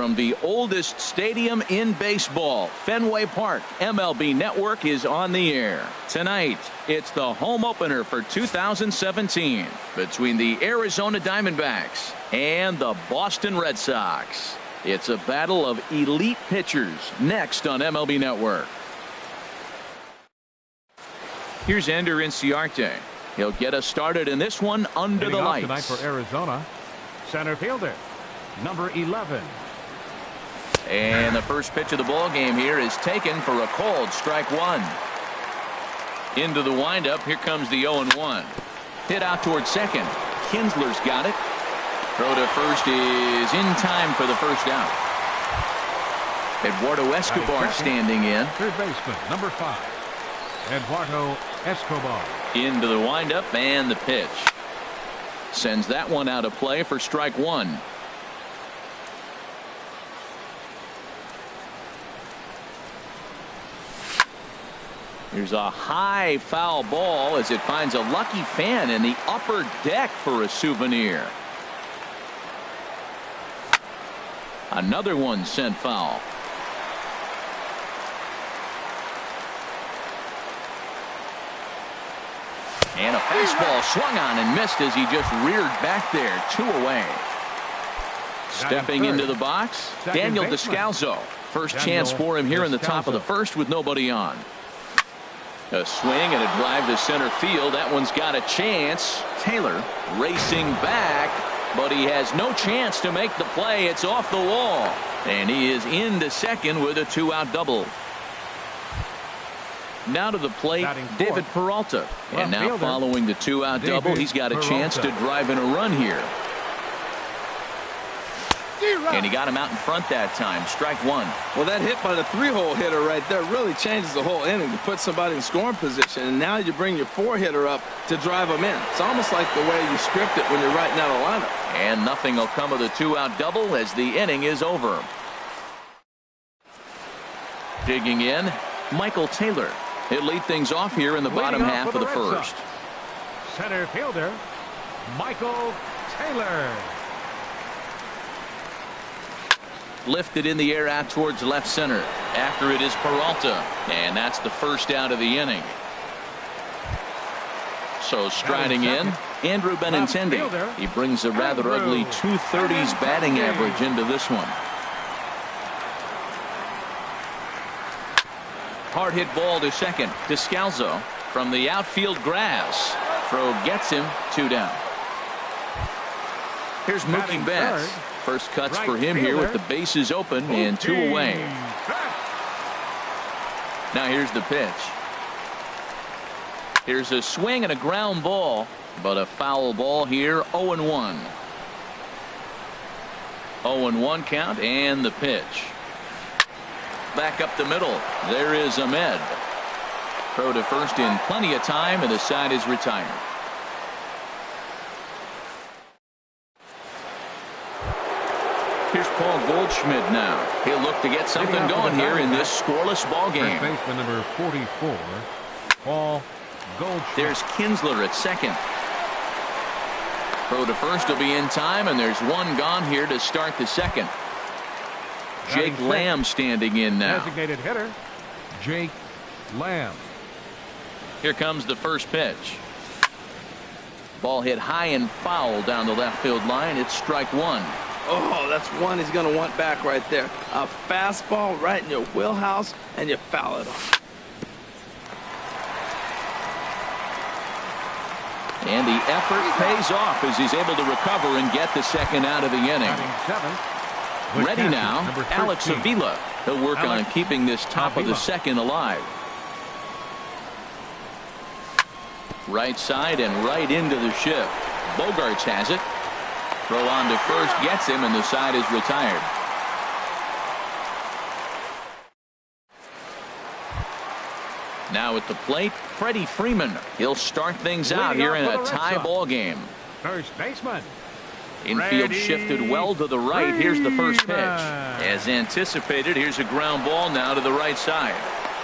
from the oldest stadium in baseball, Fenway Park. MLB Network is on the air. Tonight, it's the home opener for 2017 between the Arizona Diamondbacks and the Boston Red Sox. It's a battle of elite pitchers next on MLB Network. Here's Ender Inciarte. He'll get us started in this one under the lights. Tonight for Arizona, center fielder, number 11. And the first pitch of the ball game here is taken for a called strike one. Into the windup. Here comes the 0-1. Hit out towards second. Kinsler's got it. Throw to first is in time for the first out. Eduardo Escobar standing in. Third baseman, number 5. Eduardo Escobar. Into the windup and the pitch. Sends that one out of play for strike one. Here's a high foul ball as it finds a lucky fan in the upper deck for a souvenir. Another one sent foul. And a fastball swung on and missed as he just reared back there. 2 away. Stepping into the box, Daniel Descalso. First chance for him here in the top of the first with nobody on. A swing and a drive to center field. That one's got a chance. Taylor racing back, but he has no chance to make the play. It's off the wall. And he is into second with a 2-out double. Now to the plate, David Peralta. And now following the 2-out double, he's got a chance to drive in a run here. And he got him out in front that time. Strike one. Well, that hit by the 3-hole hitter right there really changes the whole inning to put somebody in scoring position. And now you bring your 4-hitter up to drive them in. It's almost like the way you script it when you're writing out a lineup. And nothing will come of the 2-out double as the inning is over. Digging in, Michael Taylor. He'll lead things off here in the bottom half of the first. Center fielder, Michael Taylor. Lifted in the air out towards left center. After it is Peralta. And that's the first out of the inning. So striding in, Andrew Benintendi. He brings a rather ugly 230s batting average into this one. Hard hit ball to second. Descalso from the outfield grass. Throw gets him. 2 down. Here's Mookie Betts. First cuts for him here with the bases open and 2 away. Now here's the pitch. Here's a swing and a ground ball, but a foul ball here. 0-1. 0-1 count and the pitch. Back up the middle. There is Ahmed. Throw to first in plenty of time, and the side is retired. Here's Paul Goldschmidt now. He'll look to get something going here in this scoreless ball game. First baseman number 44, Paul Goldschmidt. There's Kinsler at second. Throw to first will be in time, and there's one gone here to start the second. Jake Lamb standing in now. Designated hitter, Jake Lamb. Here comes the first pitch. Ball hit high and foul down the left field line. It's strike one. Oh, that's one he's going to want back right there. A fastball right in your wheelhouse, and you foul it off. And the effort pays off as he's able to recover and get the second out of the inning. Ready now, Alex Avila. He'll work on keeping this top of the second alive. Right side and right into the shift. Bogarts has it. Throw on to first gets him, and the side is retired. Now at the plate, Freddie Freeman. He'll start things out here in a tie ball game. First baseman. Infield shifted well to the right. Here's the first pitch. As anticipated, here's a ground ball now to the right side.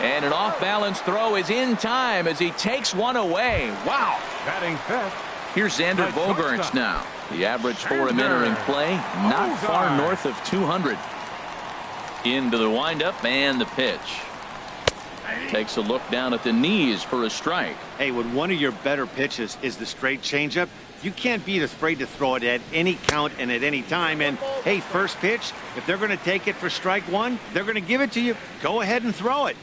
And an off-balance throw is in time as he takes one away. Wow. Batting fifth. Here's Xander Bogaerts now. The average for him entering play, not far north of 200. Into the windup and the pitch. Takes a look down at the knees for a strike. Hey, when one of your better pitches is the straight changeup, you can't be afraid to throw it at any count and at any time. And, hey, first pitch, if they're going to take it for strike one, they're going to give it to you. Go ahead and throw it.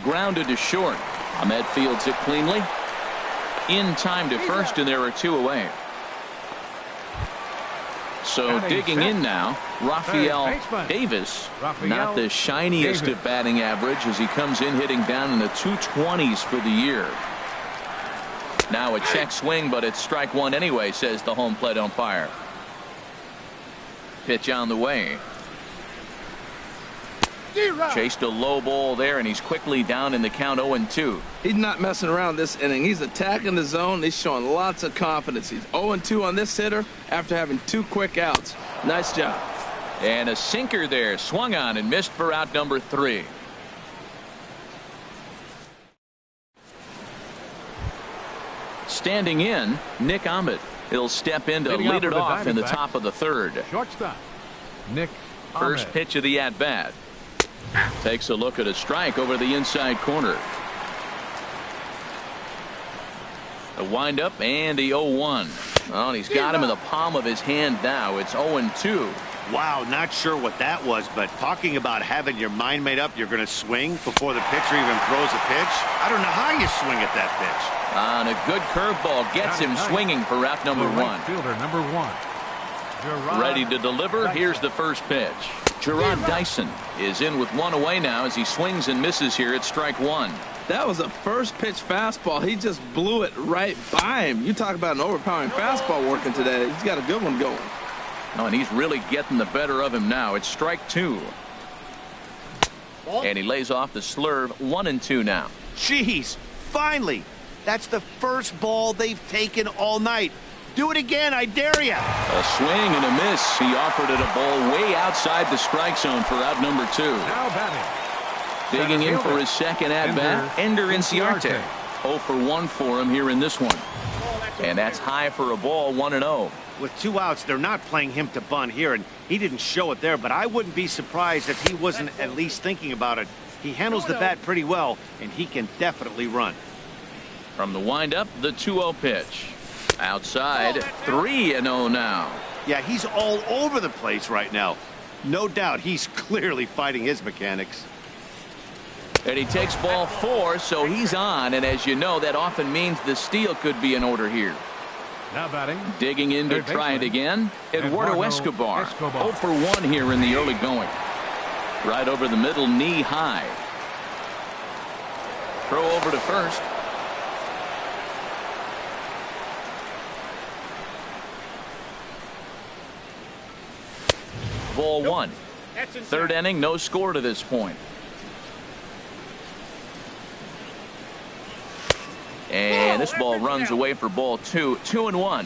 Grounded to short. Ahmed fields it cleanly. In time to first, and there are 2 away. So digging in now, Rafael Davis. Not the shiniest of batting average as he comes in hitting down in the 220s for the year. Now a check swing, but it's strike one anyway, says the home plate umpire. Pitch on the way. Chased a low ball there, and he's quickly down in the count 0-2. He's not messing around this inning. He's attacking the zone. He's showing lots of confidence. He's 0-2 on this hitter after having 2 quick outs. Nice job. And a sinker there, swung on and missed for out number 3. Standing in, Nick Ahmed. He'll step in to lead it off in the top of the 3rd. Shortstop, Nick First Ahmed. pitch of the at-bat. Takes a look at a strike over the inside corner. The windup and the 0-1. Oh, and he's got him in the palm of his hand now. It's 0-2. Wow, not sure what that was, but talking about having your mind made up you're going to swing before the pitcher even throws a pitch. I don't know how you swing at that pitch. And a good curveball gets him swinging for out number 1. Fielder number 1. Ready to deliver. Here's the first pitch. Gerard Dyson is in with 1 away now as he swings and misses here at strike 1. That was a first pitch fastball. He just blew it right by him. You talk about an overpowering fastball working today. He's got a good one going. Oh, and he's really getting the better of him now. It's strike 2. And he lays off the slurve. 1-2 now. Jeez, finally. That's the first ball they've taken all night. Do it again, I dare you. A swing and a miss. He offered it a ball way outside the strike zone for out number 2. Now batting. Digging in for his second at-bat, Ender Inciarte. 0 for 1 for him here in this one. And that's high for a ball, 1-0. With 2 outs, they're not playing him to bunt here, and he didn't show it there, but I wouldn't be surprised if he wasn't at least thinking about it. He handles the bat pretty well, and he can definitely run. From the windup, the 2-0 pitch. Outside, 3-0 now. Yeah, he's all over the place right now. No doubt he's clearly fighting his mechanics. And he takes ball 4, so he's on, and as you know, that often means the steal could be in order here. Now batting. Digging in to try it again, Eduardo Escobar. 0 for 1 here in the early going. Right over the middle, knee high. Throw over to first. Ball 1. 3rd inning, no score to this point. And this ball runs away for ball 2. 2-1.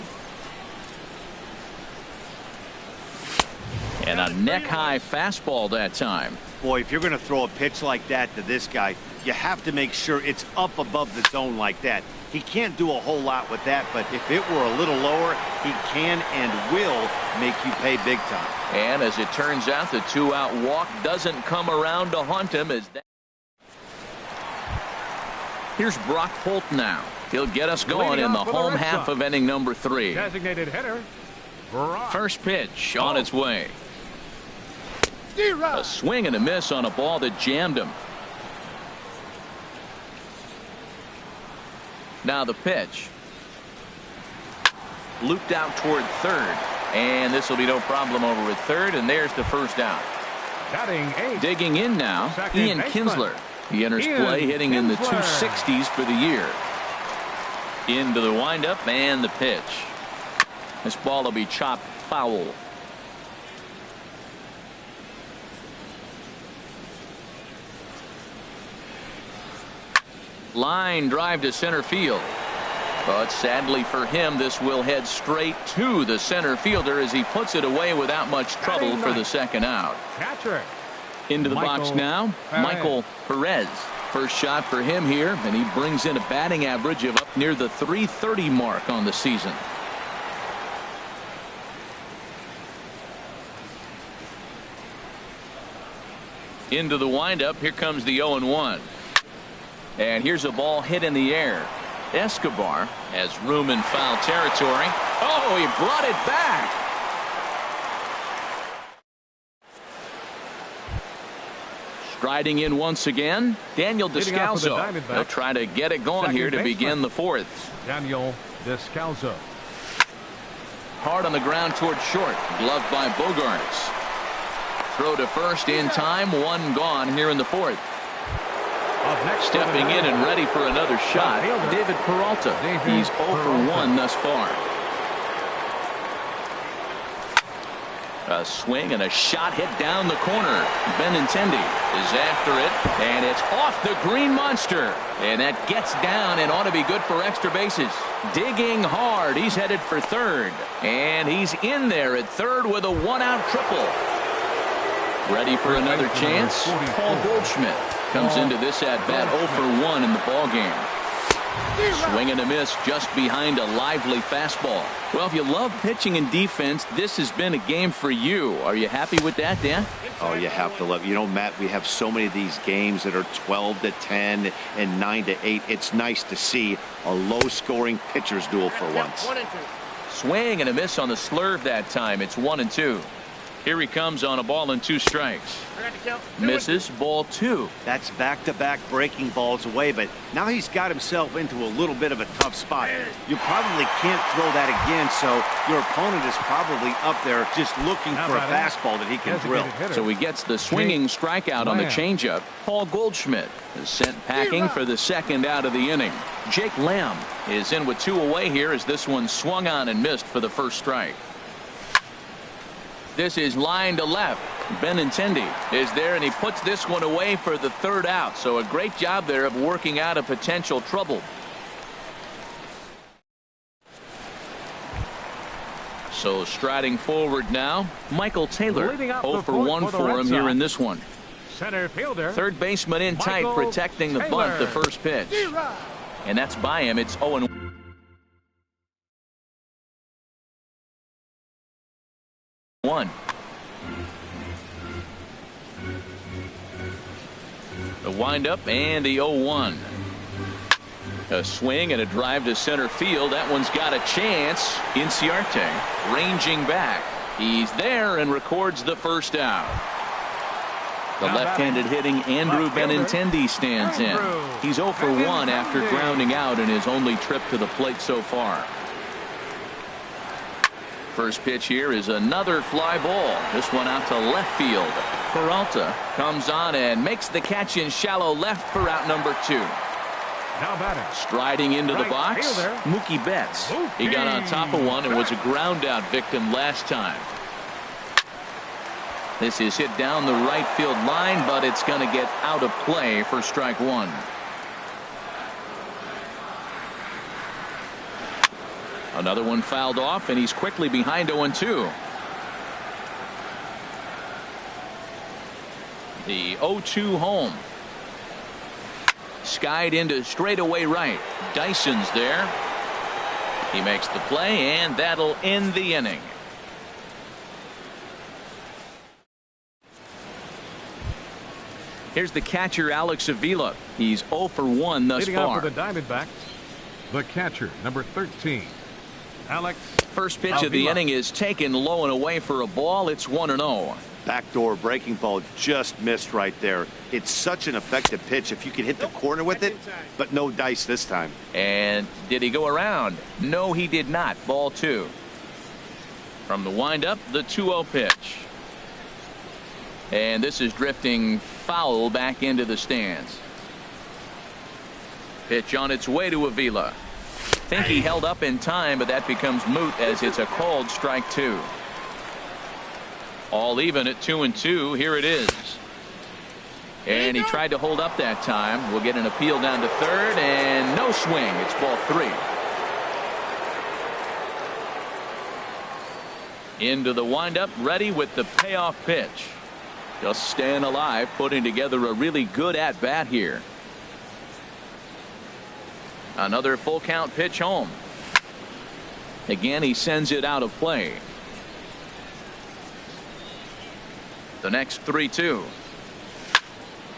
And a neck-high fastball that time. Boy, if you're going to throw a pitch like that to this guy, you have to make sure it's up above the zone like that. He can't do a whole lot with that, but if it were a little lower, he can and will make you pay big time. And as it turns out, the 2-out walk doesn't come around to haunt him. Here's Brock Holt now. He'll get us going in the home half of inning number 3. Designated hitter, Brock. First pitch on its way. A swing and a miss on a ball that jammed him. Now the pitch. Looped out toward 3rd. And this will be no problem over at 3rd. And there's the first out. Batting 8. Digging in now, Second Ian baseman. Kinsler. He enters play hitting in the 260s for the year. Into the windup and the pitch. This ball will be chopped foul. Line drive to center field. But sadly for him, this will head straight to the center fielder as he puts it away without much trouble for the second out. Catcher. Into the box now, Michael Perez. First shot for him here, and he brings in a batting average of up near the 330 mark on the season. Into the windup. Here comes the 0-1. And here's a ball hit in the air. Escobar has room in foul territory. Oh, he brought it back. Striding in once again, Daniel Descalso. He'll try to get it going here to begin the fourth. Daniel Descalso. Hard on the ground towards short. Gloved by Bogaerts. Throw to first in time. One gone here in the fourth. Stepping in and ready for another shot, David Peralta. He's 0 for 1 thus far. A swing and a shot hit down the corner. Benintendi is after it, and it's off the green monster. And that gets down and ought to be good for extra bases. Digging hard. He's headed for third. And he's in there at third with a one-out triple. Ready for another chance? Paul Goldschmidt comes into this at-bat 0 for 1 in the ballgame. Swing and a miss just behind a lively fastball. Well, if you love pitching and defense, this has been a game for you. Are you happy with that, Dan? Oh, you have to love. You know, Matt, we have so many of these games that are 12-10 and 9-8. It's nice to see a low-scoring pitcher's duel for once. Swing and a miss on the slurve that time. It's 1-2. Here he comes on a ball and 2 strikes. Misses, ball 2. That's back-to-back breaking balls away, but now he's got himself into a little bit of a tough spot. You probably can't throw that again, so your opponent is probably up there just looking for a fastball that he can drill. So he gets the swinging strikeout on the changeup. Paul Goldschmidt is sent packing for the second out of the inning. Jake Lamb is in with 2 away here as this one swung on and missed for the first strike. This is line to left. Benintendi is there, and he puts this one away for the third out. So a great job there of working out a potential trouble. So striding forward now, Michael Taylor. 0 for 1 for him here in this one. Center fielder. Third baseman in tight, protecting the bunt, the first pitch. And that's by him. It's 0-1. The windup and the 0-1. A swing and a drive to center field. That one's got a chance. Inciarte ranging back. He's there and records the first out. The left-handed hitting Andrew Benintendi stands in. He's 0 for 1 after grounding out in his only trip to the plate so far. First pitch here is another fly ball. This one out to left field. Peralta comes on and makes the catch in shallow left for out number 2. Now batting. Striding into the box, Mookie Betts. He got on top of one and was a ground out victim last time. This is hit down the right field line, but it's going to get out of play for strike 1. Another one fouled off, and he's quickly behind 0-2. The 0-2 home. Skied into straightaway right. Dyson's there. He makes the play, and that'll end the inning. Here's the catcher, Alex Avila. He's 0 for 1 thus far. Up for the Diamondbacks, the catcher, number 13. Alex. First pitch of the inning is taken low and away for a ball. It's 1-0. Backdoor breaking ball just missed right there. It's such an effective pitch if you can hit the corner with it, but no dice this time. And did he go around? No, he did not. Ball 2. From the windup, the 2-0 pitch. And this is drifting foul back into the stands. Pitch on its way to Avila. Think he held up in time, but that becomes moot as it's a called strike 2. All even at 2-2. Here it is. And he tried to hold up that time. We'll get an appeal down to third, and no swing. It's ball 3. Into the windup, ready with the payoff pitch. Just staying alive, putting together a really good at-bat here. Another full count pitch home. Again, he sends it out of play. The next 3-2.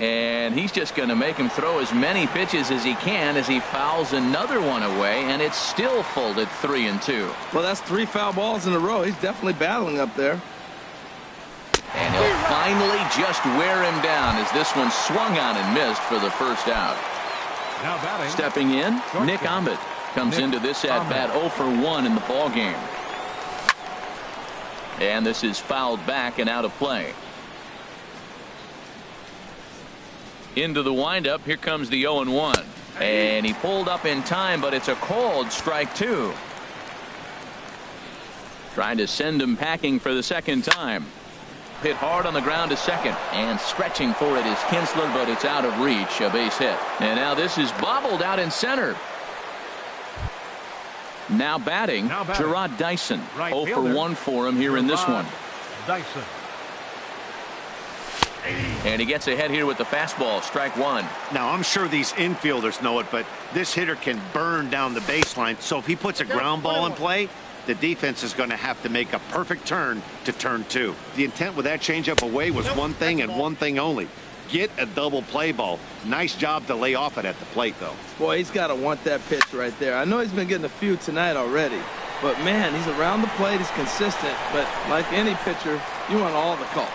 And he's just going to make him throw as many pitches as he can as he fouls another one away, and it's still folded 3-2. Well, that's 3 foul balls in a row. He's definitely battling up there. And he'll finally just wear him down as this one swung on and missed for the first out. Now batting. Stepping in, Nick Ahmed comes into this at-bat 0 for 1 in the ball game. And this is fouled back and out of play. Into the windup, here comes the 0-1. And he pulled up in time, but it's a called strike 2. Trying to send him packing for the second time. Hit hard on the ground to second, and stretching for it is Kinsler, but it's out of reach. A base hit. And now this is bobbled out in center. Now batting, Jarrod Dyson. Right 0 for fielder. 1 for him here in this one. Dyson. And he gets ahead here with the fastball, strike 1. Now, I'm sure these infielders know it, but this hitter can burn down the baseline. So if he puts a ground ball in play, the defense is going to have to make a perfect turn to turn 2. The intent with that changeup away was one thing and one thing only. Get a double play ball. Nice job to lay off it at the plate, though. Boy, he's got to want that pitch right there. I know he's been getting a few tonight already, but man, he's around the plate. He's consistent, but like any pitcher, you want all the calls.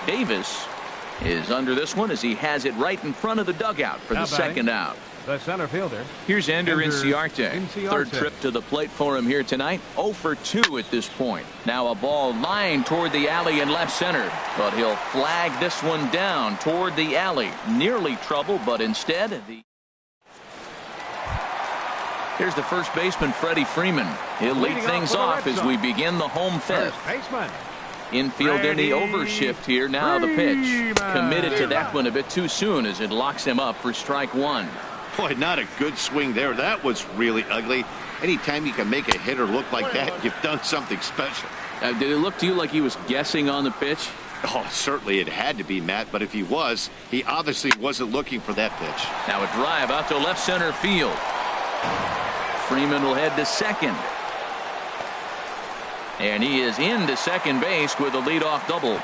Davis is under this one as he has it right in front of the dugout for the second out. The center fielder. Here's Ender Inciarte. Inciarte. Third trip to the plate for him here tonight. 0 for 2 at this point. Now a ball lined toward the alley in left center, but he'll flag this one down toward the alley. Nearly trouble, but instead here's the first baseman, Freddie Freeman. He'll lead things off as we begin the home fifth. First baseman. Infield in the overshift here. Now the pitch. Committed to that one a bit too soon as it locks him up for strike 1. Boy, not a good swing there. That was really ugly. Anytime you can make a hitter look like that, you've done something special. Did it look to you like he was guessing on the pitch? Oh, certainly it had to be, Matt, but if he was, he obviously wasn't looking for that pitch. Now a drive out to left center field. Freeman will head to second. And he is into second base with a leadoff double.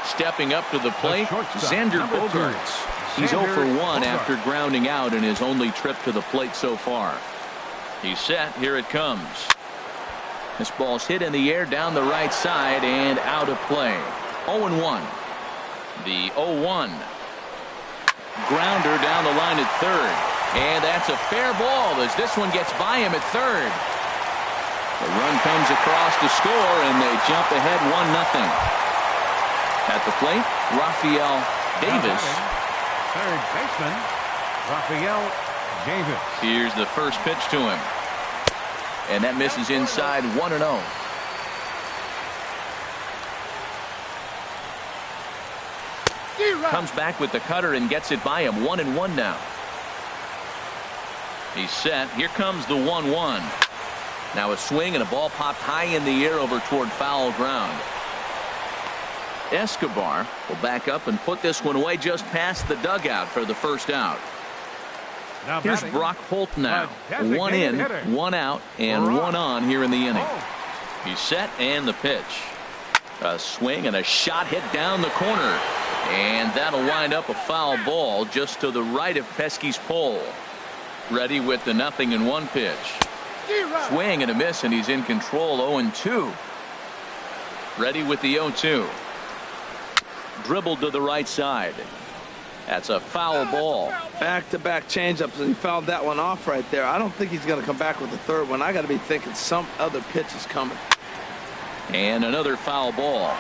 Stepping up to the plate, Xander Bogaerts. He's 0 for 1 after grounding out in his only trip to the plate so far. He's set. Here it comes. This ball's hit in the air down the right side and out of play. 0-1. The 0-1. Grounder down the line at third. And that's a fair ball as this one gets by him at third. The run comes across to score, and they jump ahead 1-0. At the plate, Rafael Davis. Third baseman, Rafael Davis. Here's the first pitch to him. And that misses inside 1-0. Comes back with the cutter and gets it by him. 1-1 now. He's set. Here comes the 1-1. Now a swing and a ball popped high in the air over toward foul ground. Escobar will back up and put this one away just past the dugout for the first out. Now Here's batting, Brock Holt now. designated 1 in, hitter. 1 out, and 1 on here in the inning. Oh. He's set and the pitch. A swing and a shot hit down the corner. And that'll wind up a foul ball just to the right of Pesky's pole. Ready with the 0-1 pitch. Swing and a miss, and he's in control. 0-2. Ready with the 0-2. Dribbled to the right side. That's a foul ball. Back-to-back changeups, and he fouled that one off right there. I don't think he's going to come back with the third one. I got to be thinking some other pitch is coming. And another foul ball.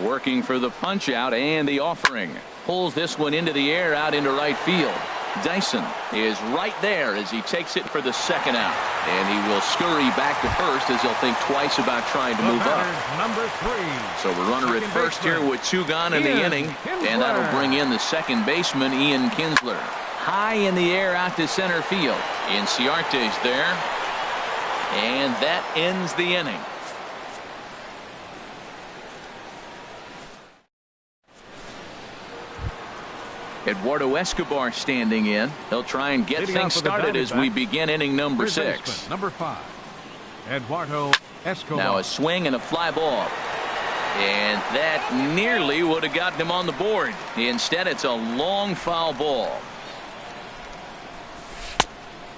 Working for the punch out and the offering. Pulls this one into the air out into right field. Dyson is right there as he takes it for the second out. And he will scurry back to first as he'll think twice about trying to move up. Number 3. So we're runner at first here with 2 gone in the inning. And that'll bring in the second baseman, Ian Kinsler. High in the air out to center field. Inciarte's there. And that ends the inning. Eduardo Escobar standing in. They'll try and get things started as we begin inning number 6. Number 5. Eduardo Escobar. Now a swing and a fly ball. And that nearly would have gotten him on the board. Instead, it's a long foul ball.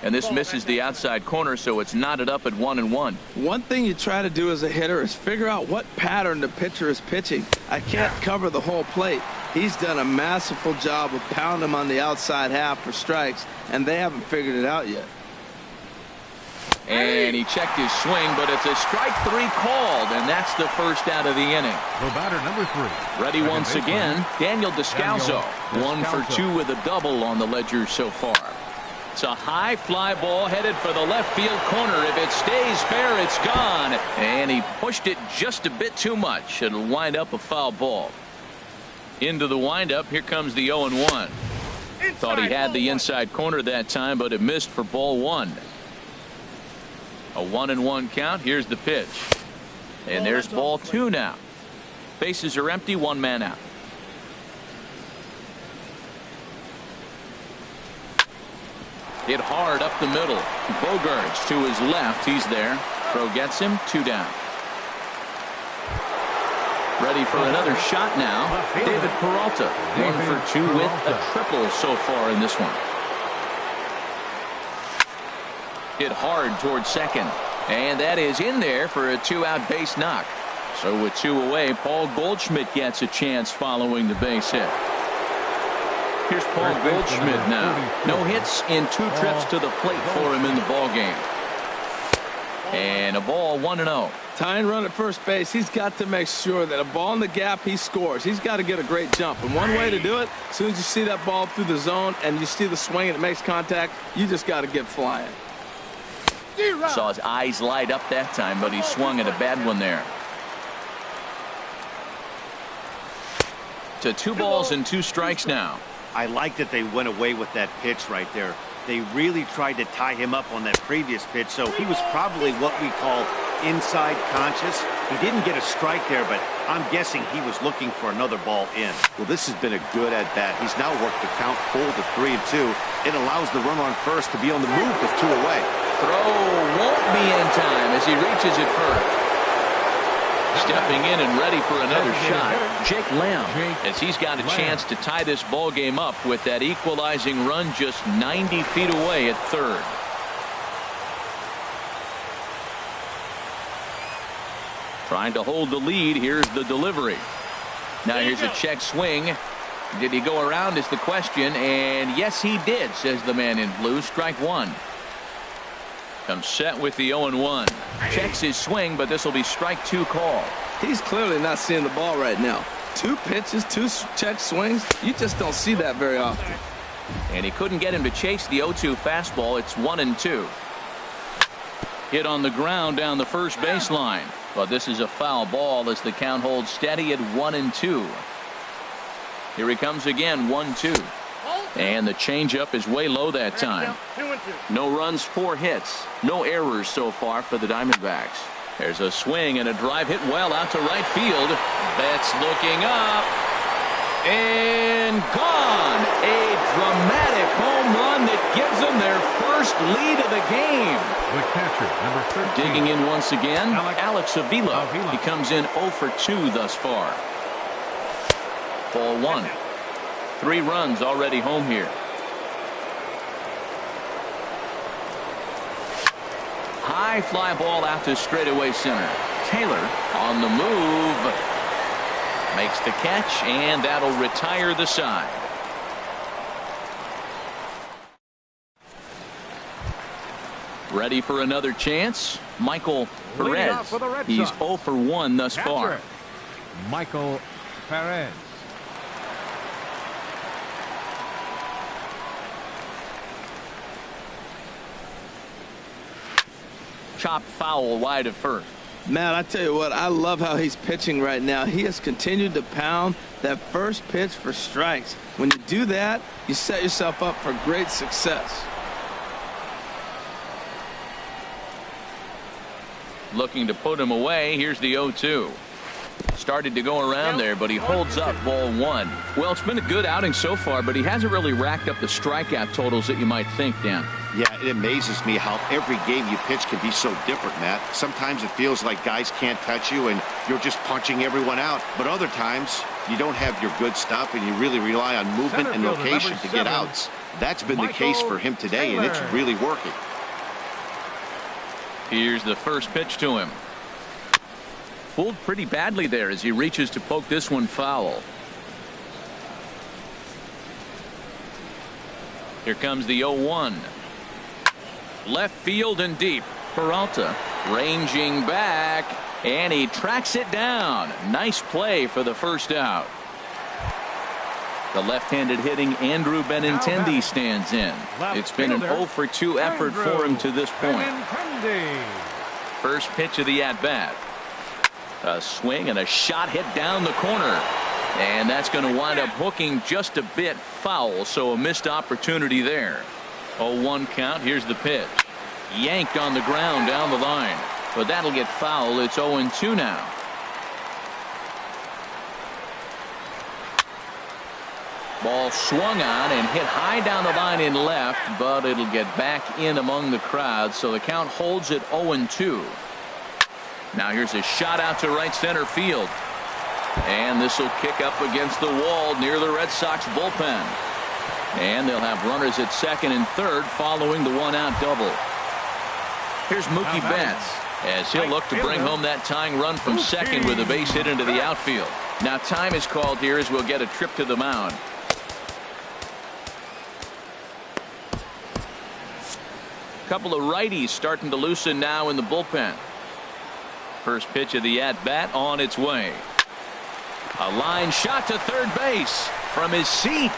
And this misses the outside corner, so it's knotted up at 1-1. One thing you try to do as a hitter is figure out what pattern the pitcher is pitching. I can't cover the whole plate. He's done a masterful job of pounding him on the outside half for strikes, and they haven't figured it out yet. And he checked his swing, but it's a strike 3 called, and that's the first out of the inning. The batter, number 3. Ready once again, Daniel Descalso. 1 for 2 with a double on the ledger so far. It's a high fly ball headed for the left field corner. If it stays fair, it's gone. And he pushed it just a bit too much. It'll wind up a foul ball. Into the windup, here comes the 0-1. Thought he had the inside corner that time, but it missed for ball 1. A 1-1 count. Here's the pitch. And there's ball 2 now. Bases are empty, 1 man out. Hit hard up the middle. Bogaerts to his left. He's there. Throw gets him. 2 down. Ready for another shot now. David Peralta. 1 for 2 with a triple so far in this one. Hit hard towards second. And that is in there for a 2-out base knock. So with 2 away, Paul Goldschmidt gets a chance following the base hit. Here's Paul Goldschmidt now. No hits in 2 trips to the plate for him in the ball game. And a ball 1-0. Tying run at first base, he's got to make sure that a ball in the gap he scores. He's got to get a great jump. And one way to do it, as soon as you see that ball through the zone and you see the swing and it makes contact, you just got to get flying. Saw his eyes light up that time, but he swung at a bad one there. To 2 balls and 2 strikes now. I like that they went away with that pitch right there. They really tried to tie him up on that previous pitch, so he was probably what we call inside conscious. He didn't get a strike there, but I'm guessing he was looking for another ball in. Well, this has been a good at-bat. He's now worked the count full to 3-2. It allows the runner on first to be on the move with 2 away. Throw won't be in time as he reaches it first. Stepping in and ready for another shot, Jake Lamb, as he's got a chance to tie this ball game up with that equalizing run just 90 feet away at third. Trying to hold the lead. Here's the delivery. Now here's a check swing. Did he go around is the question, and yes he did, says the man in blue. Strike 1. Comes set with the 0-1. Checks his swing, but this will be strike 2 call. He's clearly not seeing the ball right now. 2 pitches, 2 check swings. You just don't see that very often. And he couldn't get him to chase the 0-2 fastball. It's 1-2. Hit on the ground down the first baseline. But this is a foul ball as the count holds steady at 1-2. Here he comes again, 1-2. And the changeup is way low that time. No runs, 4 hits. No errors so far for the Diamondbacks. There's a swing and a drive hit well out to right field. Betts looking up. And gone. A dramatic home run that gives them their first lead of the game. The catcher, number 13. Digging in once again, Alex Avila. He comes in 0 for 2 thus far. Ball 1. 3 runs already home here. High fly ball out to straightaway center. Taylor on the move. Makes the catch, and that'll retire the side. Ready for another chance? Michael Perez. He's 0 for 1 thus far. Michael Perez. Chop foul wide of first. Matt, I tell you what, I love how he's pitching right now. He has continued to pound that first pitch for strikes. When you do that, you set yourself up for great success. Looking to put him away. Here's the 0-2. Started to go around there, but he holds up ball 1. Well, it's been a good outing so far, but he hasn't really racked up the strikeout totals that you might think, Dan. Yeah, it amazes me how every game you pitch can be so different, Matt. Sometimes it feels like guys can't touch you and you're just punching everyone out. But other times, you don't have your good stuff and you really rely on movement and location to get outs. That's been the case for him today, and it's really working. Here's the first pitch to him. Fooled pretty badly there as he reaches to poke this one foul. Here comes the 0-1. Left field and deep. Peralta ranging back, and he tracks it down. Nice play for the first out. The left-handed hitting Andrew Benintendi stands in. It's been an 0-for-2 effort for him to this point. First pitch of the at-bat. A swing and a shot hit down the corner. And that's going to wind up hooking just a bit foul, so a missed opportunity there. 0-1 count. Here's the pitch. Yanked on the ground down the line. But that'll get foul. It's 0-2 now. Ball swung on and hit high down the line in left, but it'll get back in among the crowd, so the count holds at 0-2. Now here's a shot out to right center field. And this will kick up against the wall near the Red Sox bullpen. And they'll have runners at second and third following the one-out double. Here's Mookie Betts as he'll look to bring home that tying run from second with a base hit into the outfield. Now time is called here as we'll get a trip to the mound. Couple of righties starting to loosen now in the bullpen. First pitch of the at-bat on its way. A line shot to third base from his seat.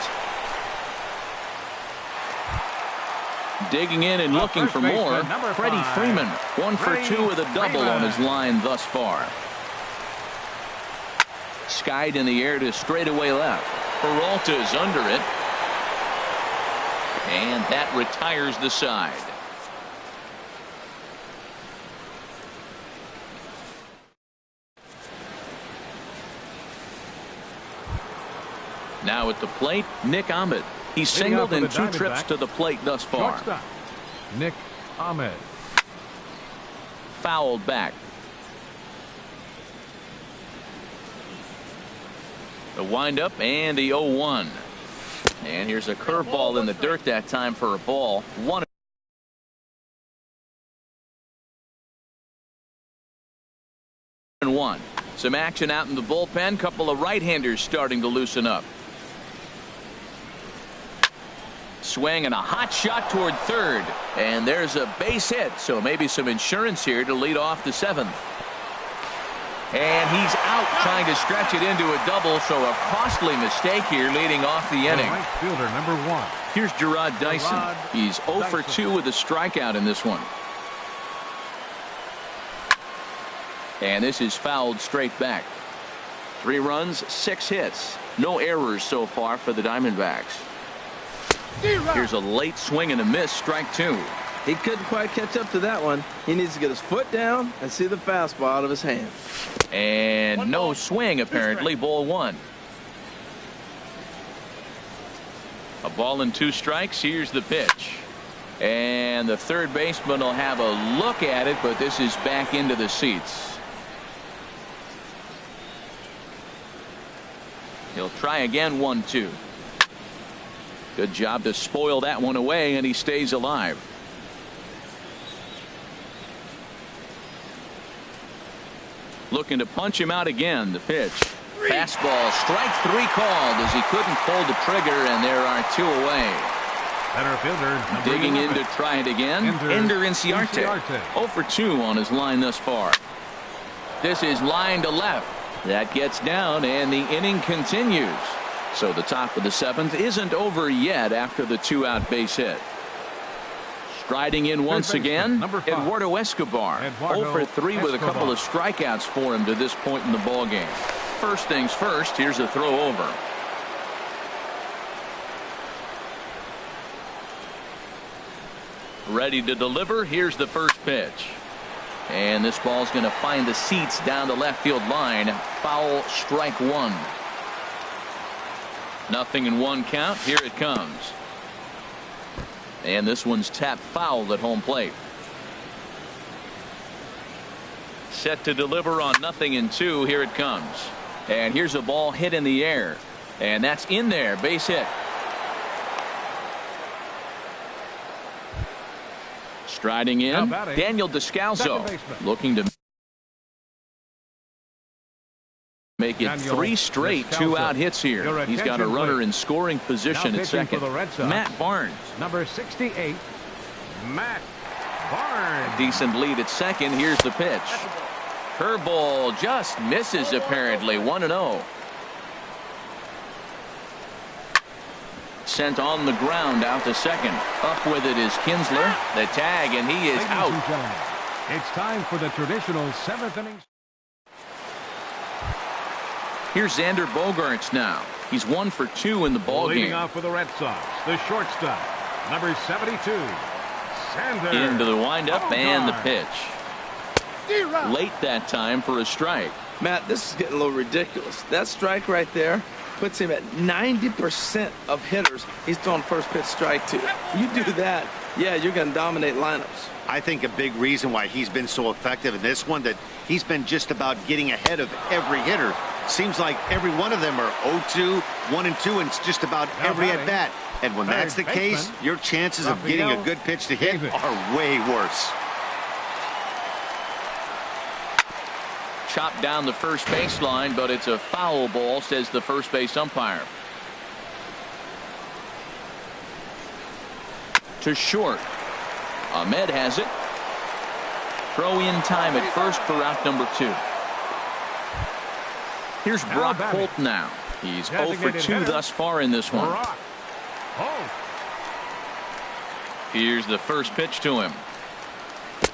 Digging in and looking for more. Freddie Freeman, 1 for 2 with a double on his line thus far. Skied in the air to straightaway left. Peralta's under it. And that retires the side. Now at the plate, Nick Ahmed. He's singled in 2 trips to the plate thus far. Shortstop, Nick Ahmed. Fouled back. The windup and the 0-1. And here's a curveball in the dirt that time for a ball. 1-1. Some action out in the bullpen. Couple of right-handers starting to loosen up. Swing and a hot shot toward third, and there's a base hit, so maybe some insurance here to lead off the 7th. And he's out trying to stretch it into a double, so a costly mistake here leading off the inning. Right fielder number 1. Here's Jarrod Dyson. He's 0 for 2 with a strikeout in this one. And this is fouled straight back. 3 runs, 6 hits. No errors so far for the Diamondbacks. Here's a late swing and a miss, strike 2. He couldn't quite catch up to that one. He needs to get his foot down and see the fastball out of his hand. And no swing apparently. Ball 1. A ball and 2 strikes. Here's the pitch. And the third baseman will have a look at it, but this is back into the seats. He'll try again. 1-2. Good job to spoil that one away, and he stays alive. Looking to punch him out again. The pitch. Fastball. Strike 3 called as he couldn't pull the trigger, and there are 2 away. Center fielder Digging in to try it again. Ender Inciarte. 0 for 2 on his line thus far. This is line to left. That gets down, and the inning continues. So the top of the 7th isn't over yet after the 2-out base hit. Striding in once again, Eduardo Escobar. 0 for 3 with a couple of strikeouts for him to this point in the ballgame. First things first, here's a throw over. Ready to deliver. Here's the first pitch. And this ball's going to find the seats down the left field line. Foul, strike 1. 0-1 count. Here it comes. And this one's tapped foul at home plate. Set to deliver on 0-2. Here it comes. And here's a ball hit in the air. And that's in there. Base hit. Striding in, Daniel Descalso looking to make it 3 straight 2-out hits here. He's got a runner in scoring position at second. Matt Barnes. Number 68, Matt Barnes. A decent lead at second. Here's the pitch. Curveball just misses apparently. 1-0. Sent on the ground out to second. Up with it is Kinsler. The tag, and he is out. It's time for the traditional 7th inning. Here's Xander Bogaerts now. He's 1 for 2 in the ball game. Leading off for the Red Sox, the shortstop, number 72, Xander. Into the windup Bogaerts. and the pitch. Late that time for a strike. Matt, this is getting a little ridiculous. That strike right there puts him at 90% of hitters he's throwing first pitch strike to. You do that, yeah, you're going to dominate lineups. I think a big reason why he's been so effective in this one, that he's been just about getting ahead of every hitter. Seems like every one of them are 0-2, 1-2, and it's just about every at bat. And when that's the case, your chances of getting a good pitch to hit are way worse. Chopped down the first baseline, but it's a foul ball, says the first base umpire. To short. Ahmed has it. Throw in time at first for out number 2. Here's Brock Holt now. He's 0 for 2 thus far in this one. Here's the first pitch to him.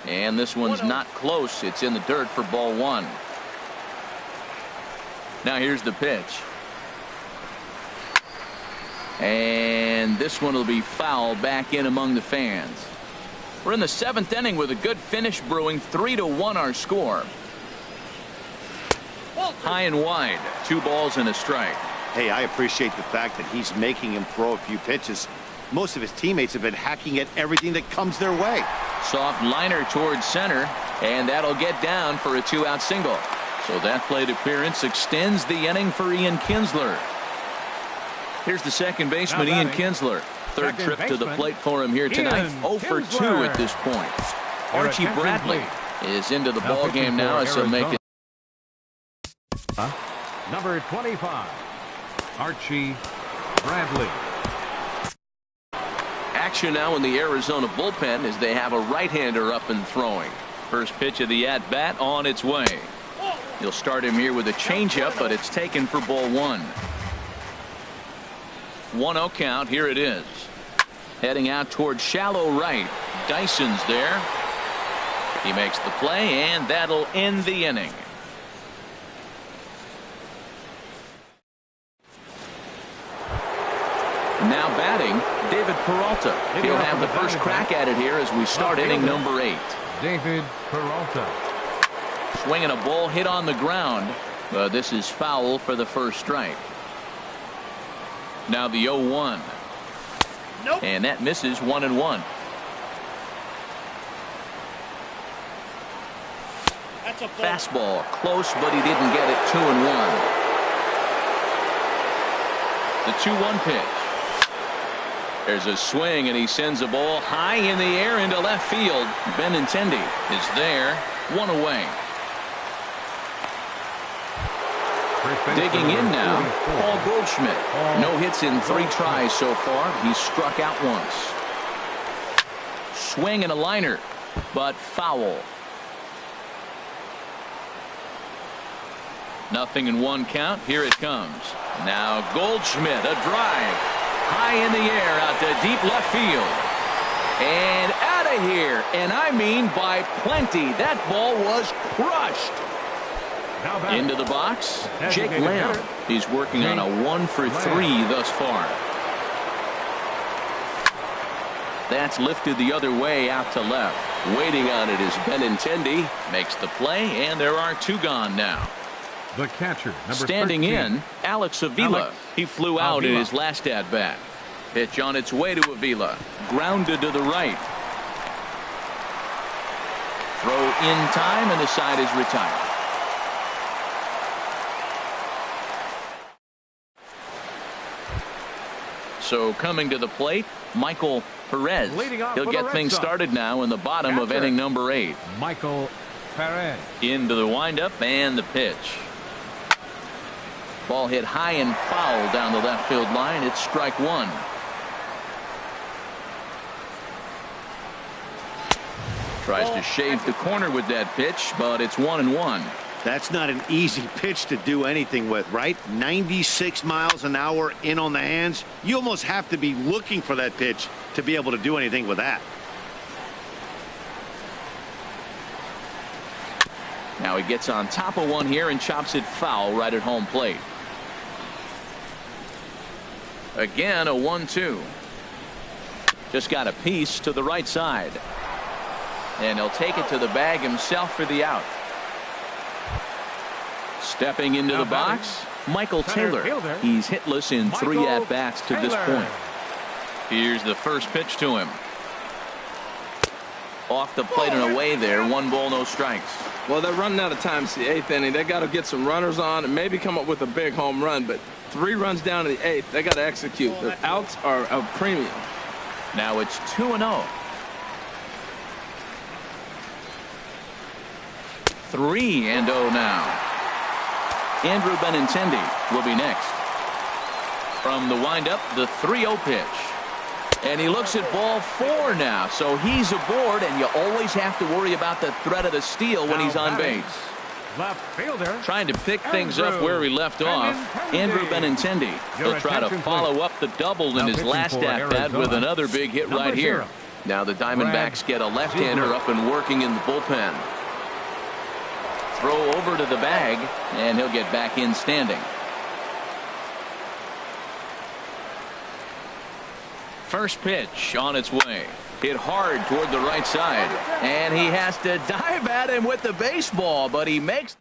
And this one's not close. It's in the dirt for ball 1. Now here's the pitch. And this one will be foul back in among the fans. We're in the 7th inning with a good finish brewing. 3-1 our score. High and wide. 2 balls and a strike. Hey, I appreciate the fact that he's making him throw a few pitches. Most of his teammates have been hacking at everything that comes their way. Soft liner towards center, and that'll get down for a 2-out single. So that plate appearance extends the inning for Ian Kinsler. Here's the second baseman, Ian Kinsler. Third trip to the plate for him here tonight. 0 for 2 at this point. Archie Bradley is into the ball game now as he'll make it. Number 25, Archie Bradley. Action now in the Arizona bullpen as they have a right-hander up and throwing. First pitch of the at-bat on its way. You'll start him here with a changeup, but it's taken for ball 1. 1-0 count. Here it is. Heading out towards shallow right. Dyson's there. He makes the play, and that'll end the inning. Now batting, David Peralta. He'll have the first crack at it here as we start inning number 8. David Peralta. Swinging a ball hit on the ground, but this is foul for the first strike. Now the 0-1. Nope. And that misses. 1-1. That's a fastball, close, but he didn't get it. 2-1. The 2-1 pitch. There's a swing, and he sends a ball high in the air into left field. Benintendi is there. 1 away. Digging in now, Paul Goldschmidt. No hits in 3 tries so far. He's struck out once. Swing and a liner, but foul. 0-1 count. Here it comes. Now Goldschmidt, a drive. High in the air out to deep left field. And out of here. And I mean by plenty. That ball was crushed. Into the box, Jake Lamb. He's working on a 1 for 3 thus far. That's lifted the other way out to left. Waiting on it is Benintendi. Makes the play, and there are 2 gone now. The catcher, number standing 13. in, Alex Avila. He flew out in his last at bat. Pitch on its way to Avila. Grounded to the right. Throw in time, and the side is retired. So coming to the plate, Michael Perez. He'll get things started now in the bottom of inning number 8. Michael Perez. Into the windup and the pitch. Ball hit high and foul down the left field line. It's strike 1. Tries to shave the corner with that pitch, but it's 1-1. That's not an easy pitch to do anything with, right? 96 miles an hour in on the hands. You almost have to be looking for that pitch to be able to do anything with that. Now he gets on top of one here and chops it foul right at home plate. Again, a 1-2. Just got a piece to the right side. And he'll take it to the bag himself for the out. Stepping into the box, Michael Taylor. He's hitless in 3 at-bats to this point. Here's the first pitch to him. Off the plate and away there. 1 ball, no strikes. Well, they're running out of time. It's the 8th inning. They got to get some runners on and maybe come up with a big home run. But 3 runs down in the 8th. They got to execute. The outs are a premium. Now it's 2-0. 3-0 now. Andrew Benintendi will be next. From the windup, the 3-0 pitch. And he looks at ball 4 now. So he's aboard, and you always have to worry about the threat of the steal when he's on base. Left fielder. Trying to pick things up where he left off. Andrew Benintendi. He'll try to follow up the double in his last at-bat with another big hit right here. Now the Diamondbacks get a left-hander up and working in the bullpen. Throw over to the bag, and he'll get back in standing. First pitch on its way. Hit hard toward the right side. And he has to dive at him with the baseball, but he makes.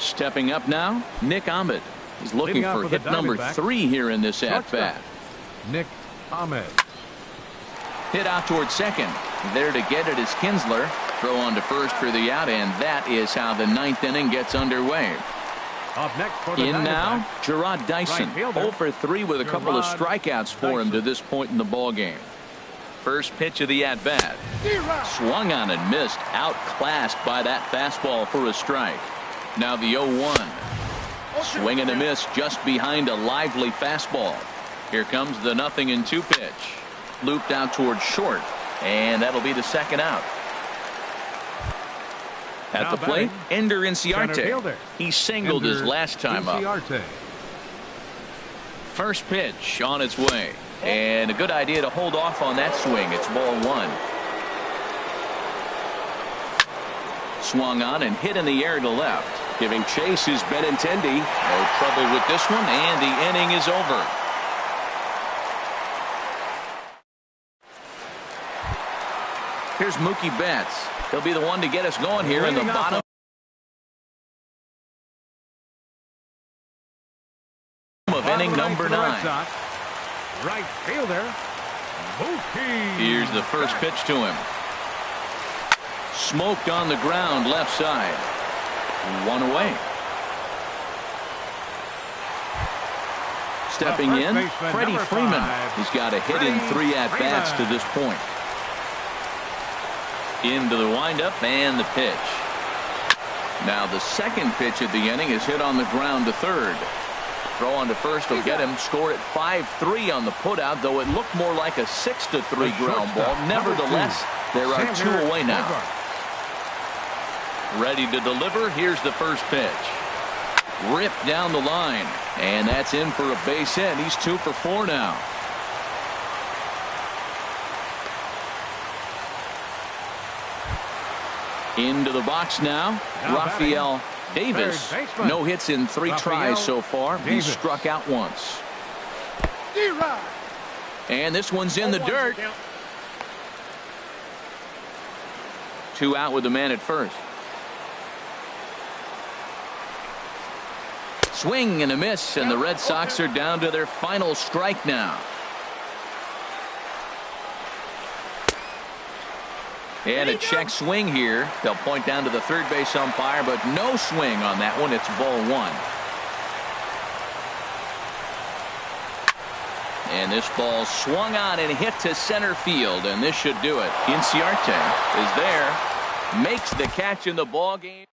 Stepping up now, Nick Ahmed. He's looking for hit number 3 here in this at-bat. Nick Ahmed. Hit out toward second. There to get it is Kinsler. Throw on to first for the out, and that is how the 9th inning gets underway. Up next for the in now, Gerard Dyson. 0 for 3 with a couple of strikeouts for him to this point in the ball game. First pitch of the at-bat. Swung on and missed. Outclassed by that fastball for a strike. Now the 0-1. Swing and a miss just behind a lively fastball. Here comes the 0-2 pitch. Looped out towards short, and that'll be the second out. At the plate, Ender Inciarte. He singled his last time up. First pitch on its way. And a good idea to hold off on that swing. It's ball 1. Swung on and hit in the air to left. Giving chase is Benintendi. No trouble with this one, and the inning is over. Here's Mookie Betts. He'll be the one to get us going here in the bottom. Of inning number 9. Right fielder, Mookie. Here's the first pitch to him. Smoked on the ground left side. 1 away. Stepping in, Freddie Freeman. He's got a hit in 3 at-bats to this point. Into the windup and the pitch. Now the second pitch of the inning is hit on the ground to third. Throw on to first will get him. Scored at 5-3 on the putout, though it looked more like a 6-3 ground ball. Nevertheless, there are 2 away now. Ready to deliver. Here's the first pitch. Ripped down the line, and that's in for a base hit. He's 2 for 4 now. Into the box now, Rafael Davis. No hits in 3 tries so far. He's struck out once. And this one's in the dirt. 2 out with the man at first. swing and a miss, and the Red Sox are down to their final strike now. And a check swing here. They'll point down to the third base umpire, but no swing on that one. It's ball one. And this ball swung on and hit to center field, and this should do it. Inciarte is there, makes the catch in the ball game.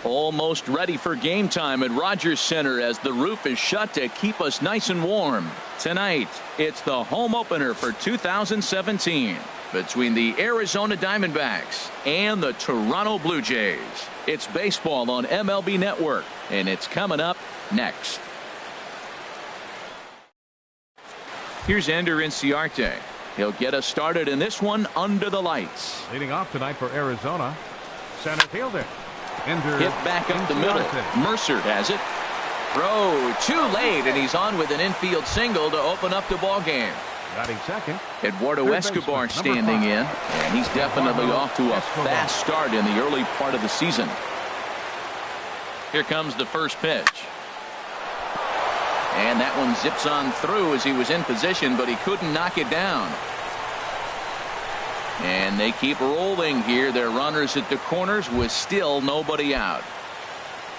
Almost ready for game time at Rogers Center as the roof is shut to keep us nice and warm. Tonight, it's the home opener for 2017 between the Arizona Diamondbacks and the Toronto Blue Jays. It's baseball on MLB Network, and it's coming up next. Here's Ender Inciarte. He'll get us started in this one under the lights. Leading off tonight for Arizona, center fielder. Hit back up the middle. Mercer has it. Throw too late, and he's on with an infield single to open up the ball game. Batting second, Eduardo Escobar standing in, and he's definitely off to a fast start in the early part of the season. Here comes the first pitch. And that one zips on through as he was in position, but he couldn't knock it down. And they keep rolling here. Their runners at the corners with still nobody out.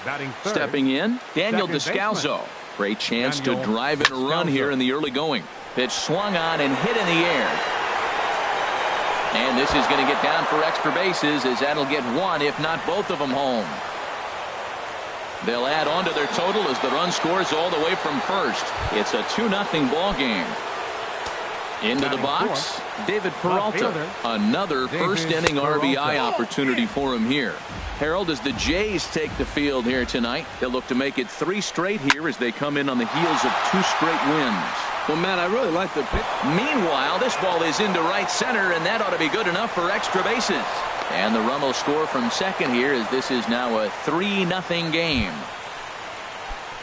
batting third, stepping in, Daniel second Descalso. baseman. Great chance to drive in a run here in the early going. Pitch swung on and hit in the air. And this is going to get down for extra bases, as that'll get one, if not both of them, home. They'll add on to their total as the run scores all the way from first. It's a 2-0 ball game. Into the box, David Peralta. Another first-inning RBI opportunity for him here. Harold, as the Jays take the field here tonight, they'll look to make it 3 straight here as they come in on the heels of 2 straight wins. Well, man, I really like the pick. Meanwhile, this ball is into right center, and that ought to be good enough for extra bases. And the run will score from second here, as this is now a 3-0 game.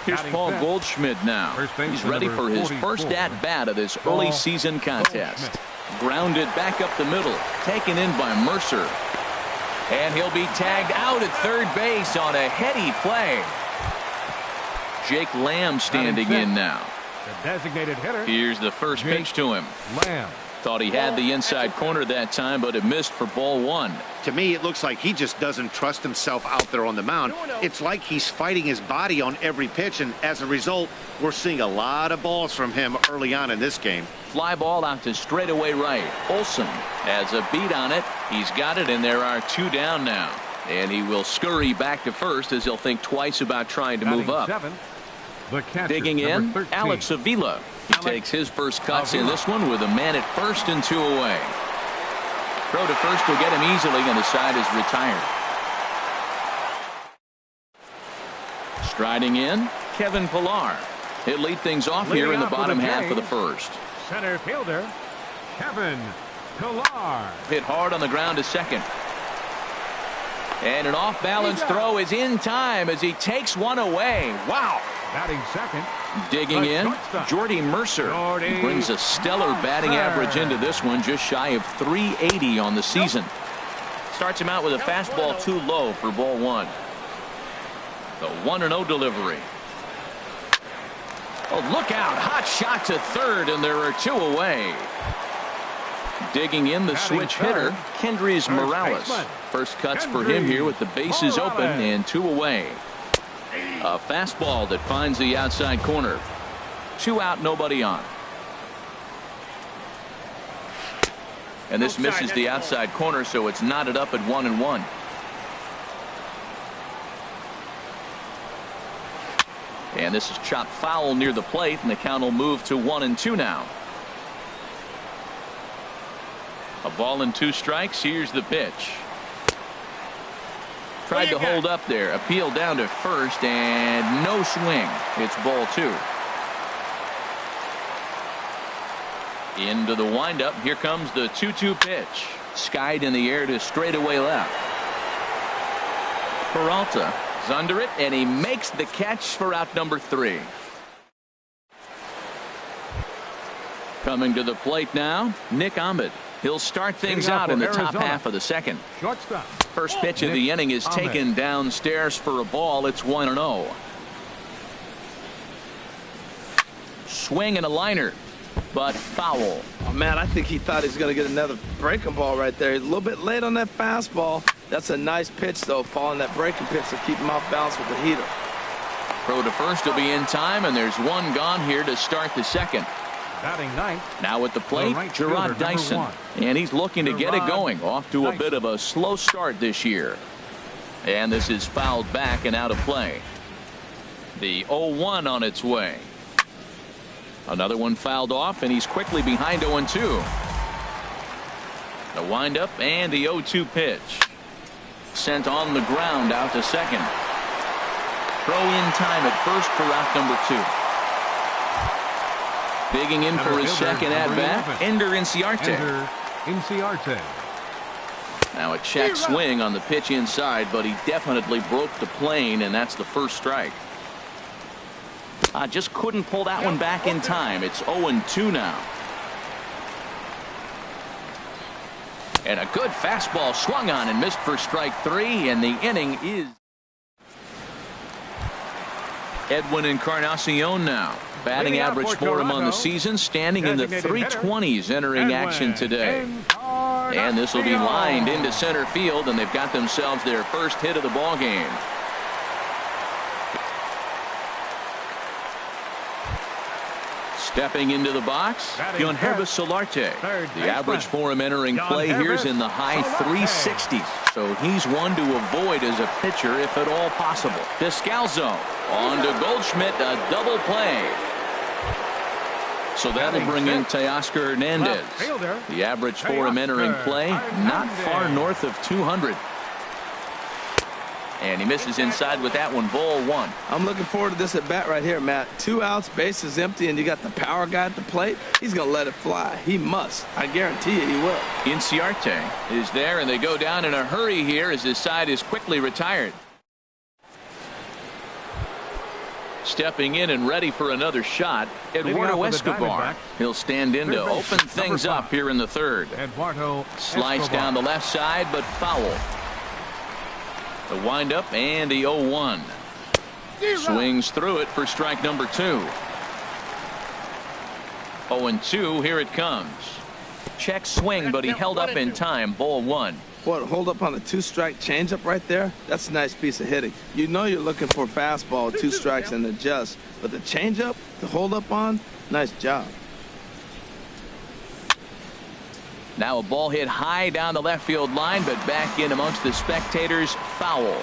Here's Paul Goldschmidt now. He's ready for his first at-bat of this early season contest. Grounded back up the middle, taken in by Mercer. And he'll be tagged out at third base on a heady play. Jake Lamb standing in now. The designated hitter. Here's the first pitch to him. Lamb. Thought he had the inside corner that time, but it missed for ball 1. To me, it looks like he just doesn't trust himself out there on the mound. It's like he's fighting his body on every pitch, and as a result, we're seeing a lot of balls from him early on in this game. Fly ball out to straightaway right. Olsen has a beat on it. He's got it, and there are 2 down now. And he will scurry back to first, as he'll think twice about trying to move up. The catcher, digging in, 13. Alex Avila. He takes his first cuts in this one with a man at first and 2 away. Throw to first will get him easily, and the side is retired. Striding in, Kevin Pillar. He'll lead things off here in the bottom half of the first. Center fielder, Kevin Pillar. Hit hard on the ground to second. And an off-balance throw is in time as he takes one away. Wow. Batting second. Digging in, Jordy Mercer. He brings a stellar batting average into this one, just shy of 380 on the season. Starts him out with a fastball too low for ball 1. The 1-0 delivery. Oh, look out. Hot shot to third, and there are 2 away. Digging in, the switch hitter, Kendrys Morales. First cuts for him here with the bases open and 2 away. A fastball that finds the outside corner. 2 out, nobody on. And this misses the outside corner, so it's knotted up at 1-1. And this is chopped foul near the plate, and the count will move to 1-2 now. A ball and 2 strikes. Here's the pitch. Tried to hold up there. Appeal down to first, and no swing. It's ball 2. Into the windup. Here comes the 2-2 pitch. Skied in the air to straightaway left. Peralta is under it, and he makes the catch for out number 3. Coming to the plate now, Nick Ahmed. He'll start things out in the top half of the second. First pitch of the inning is taken downstairs for a ball. It's 1-0. Swing and a liner, but foul. Oh, man, I think he thought he was going to get another breaking ball right there. He's a little bit late on that fastball. That's a nice pitch, though, following that breaking pitch to keep him off balance with the heater. Throw to first will be in time, and there's 1 gone here to start the second. Batting ninth. Now at the plate, Gerard Dyson. And he's looking to get it going. Off to a bit of a slow start this year. And this is fouled back and out of play. The 0-1 on its way. Another one fouled off, and he's quickly behind 0-2. The windup and the 0-2 pitch. Sent on the ground out to second. Throw in time at first for out number 2. Digging in for his second at bat, Ender Inciarte. Now a check swing on the pitch inside, but he definitely broke the plane, and that's the first strike. Just couldn't pull that one back in time. It's 0-2 now. And a good fastball swung on and missed for strike 3, and the inning is Edwin Encarnacion now. Batting average for him on the season standing in the 320s entering action today. And this will be lined into center field, and they've got themselves their first hit of the ball game. Stepping into the box, Yangervis Solarte. The average for him entering play here is in the high 360s. So he's one to avoid as a pitcher if at all possible. Descalso on to Goldschmidt, a double play. So that'll bring in Teoscar Hernandez. The average for him entering play, not far north of 200. And he misses inside with that one. Ball 1. I'm looking forward to this at bat right here, Matt. 2 outs, bases empty, and you got the power guy at the plate. He's going to let it fly. He must. I guarantee you he will. Inciarte is there, and they go down in a hurry here as his side is quickly retired. Stepping in and ready for another shot, Eduardo Escobar. He'll stand in to open things up here in the third. Slice down the left side, but foul. The windup and the 0-1. Swings through it for strike number 2. 0-2, here it comes. Check swing, but he held up in time. Ball 1. What, hold up on a 2-strike changeup right there? That's a nice piece of hitting. You know you're looking for a fastball, 2 strikes and adjust. But the changeup, to hold up on, nice job. Now a ball hit high down the left field line, but back in amongst the spectators. Foul.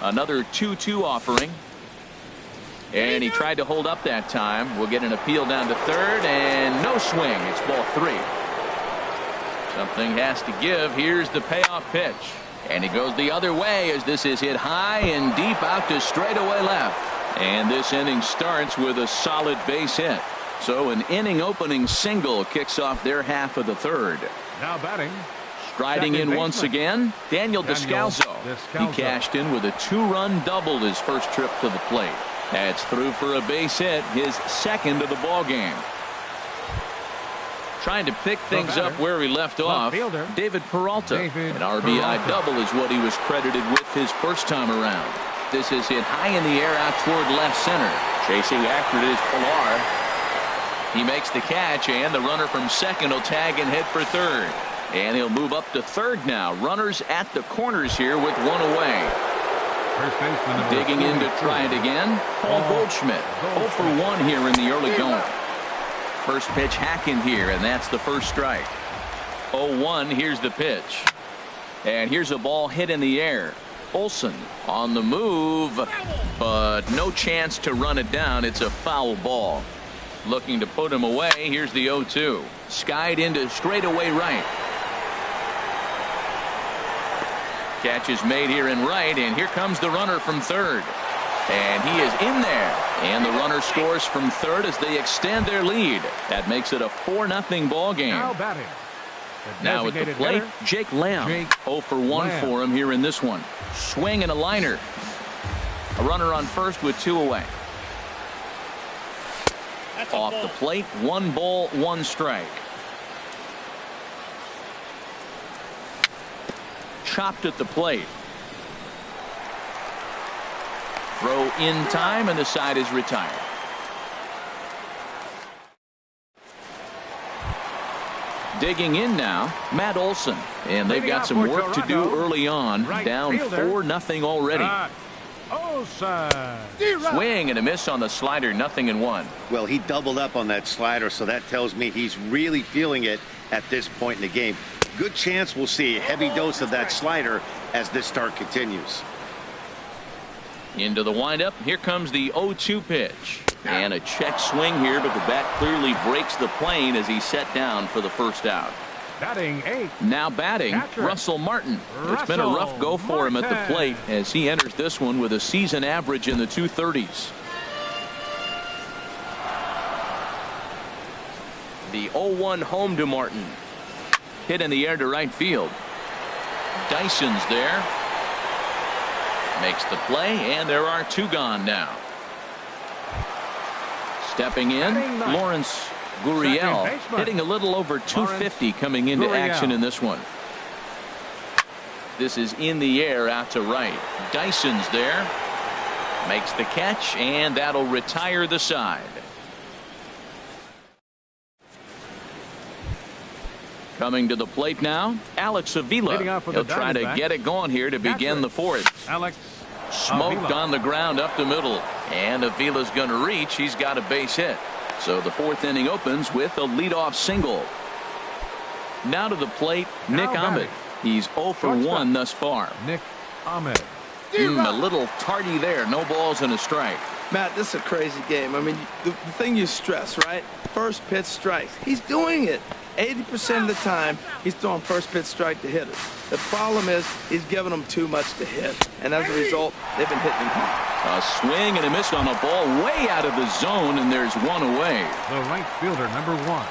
Another 2-2 offering. And he tried to hold up that time. We'll get an appeal down to third, and no swing. It's ball 3. Something has to give. Here's the payoff pitch. And he goes the other way as this is hit high and deep out to straightaway left. And this inning starts with a solid base hit. So an inning opening single kicks off their half of the third. Now batting. Striding in once again, Daniel Descalso. He cashed in with a 2-run double his first trip to the plate. That's through for a base hit, his second of the ball game. Trying to pick things up where he left off, David Peralta. An RBI double is what he was credited with his first time around. This is hit high in the air out toward left center. Chasing after it is Pilar. He makes the catch, and the runner from second will tag and head for third. And he'll move up to third now. Runners at the corners here with one away. Digging in to try it again, Paul Goldschmidt. 0 for 1 here in the early going. First pitch hacking here, and that's the first strike. 0-1, here's the pitch. And here's a ball hit in the air. Olson on the move, but no chance to run it down. It's a foul ball. Looking to put him away. Here's the 0-2. Skied into straightaway right. Catch is made here in right, and here comes the runner from third. And he is in there. And the runner scores from third as they extend their lead. That makes it a 4-0 ball game. Now at the plate, Jake Lamb. 0 for 1 for him here in this one. Swing and a liner. A runner on first with 2 away. Off the plate, 1 ball, 1 strike. Chopped at the plate. Throw in time, and the side is retired. Digging in now, Matt Olson. And they've got some work to do early on. Down 4-0 already. Swing and a miss on the slider, 0-1. Well, he doubled up on that slider, so that tells me he's really feeling it at this point in the game. Good chance we'll see a heavy dose of that slider as this start continues. Into the windup. Here comes the 0-2 pitch. And a check swing here, but the bat clearly breaks the plane as he's set down for the first out. Batting 8. Now batting, Catcher. Russell Martin. It's been a rough go for him at the plate as he enters this one with a season average in the 230s. The 0-1 home to Martin. Hit in the air to right field. Dyson's there. Makes the play, and there are 2 gone now. Stepping in, Lawrence Gurriel, hitting a little over 250 coming into action in this one. This is in the air out to right. Dyson's there. Makes the catch, and that'll retire the side. Coming to the plate now, Alex Avila. He'll try to get it going here to begin the 4th. Alex Smoked Avila. on the ground up the middle. And Avila's going to reach. He's got a base hit. So the 4th inning opens with a leadoff single. Now to the plate, Nick Ahmed. He's 0 for 1 thus far. Nick Ahmed. A little tardy there. No balls and a strike. Matt, this is a crazy game. I mean, the thing you stress, right? First pitch strikes. He's doing it. 80% of the time, he's throwing first pitch strike to hitters. The problem is he's giving them too much to hit. And as a result, they've been hitting him hard. A swing and a miss on a ball way out of the zone, and there's 1 away. The right fielder, number 1.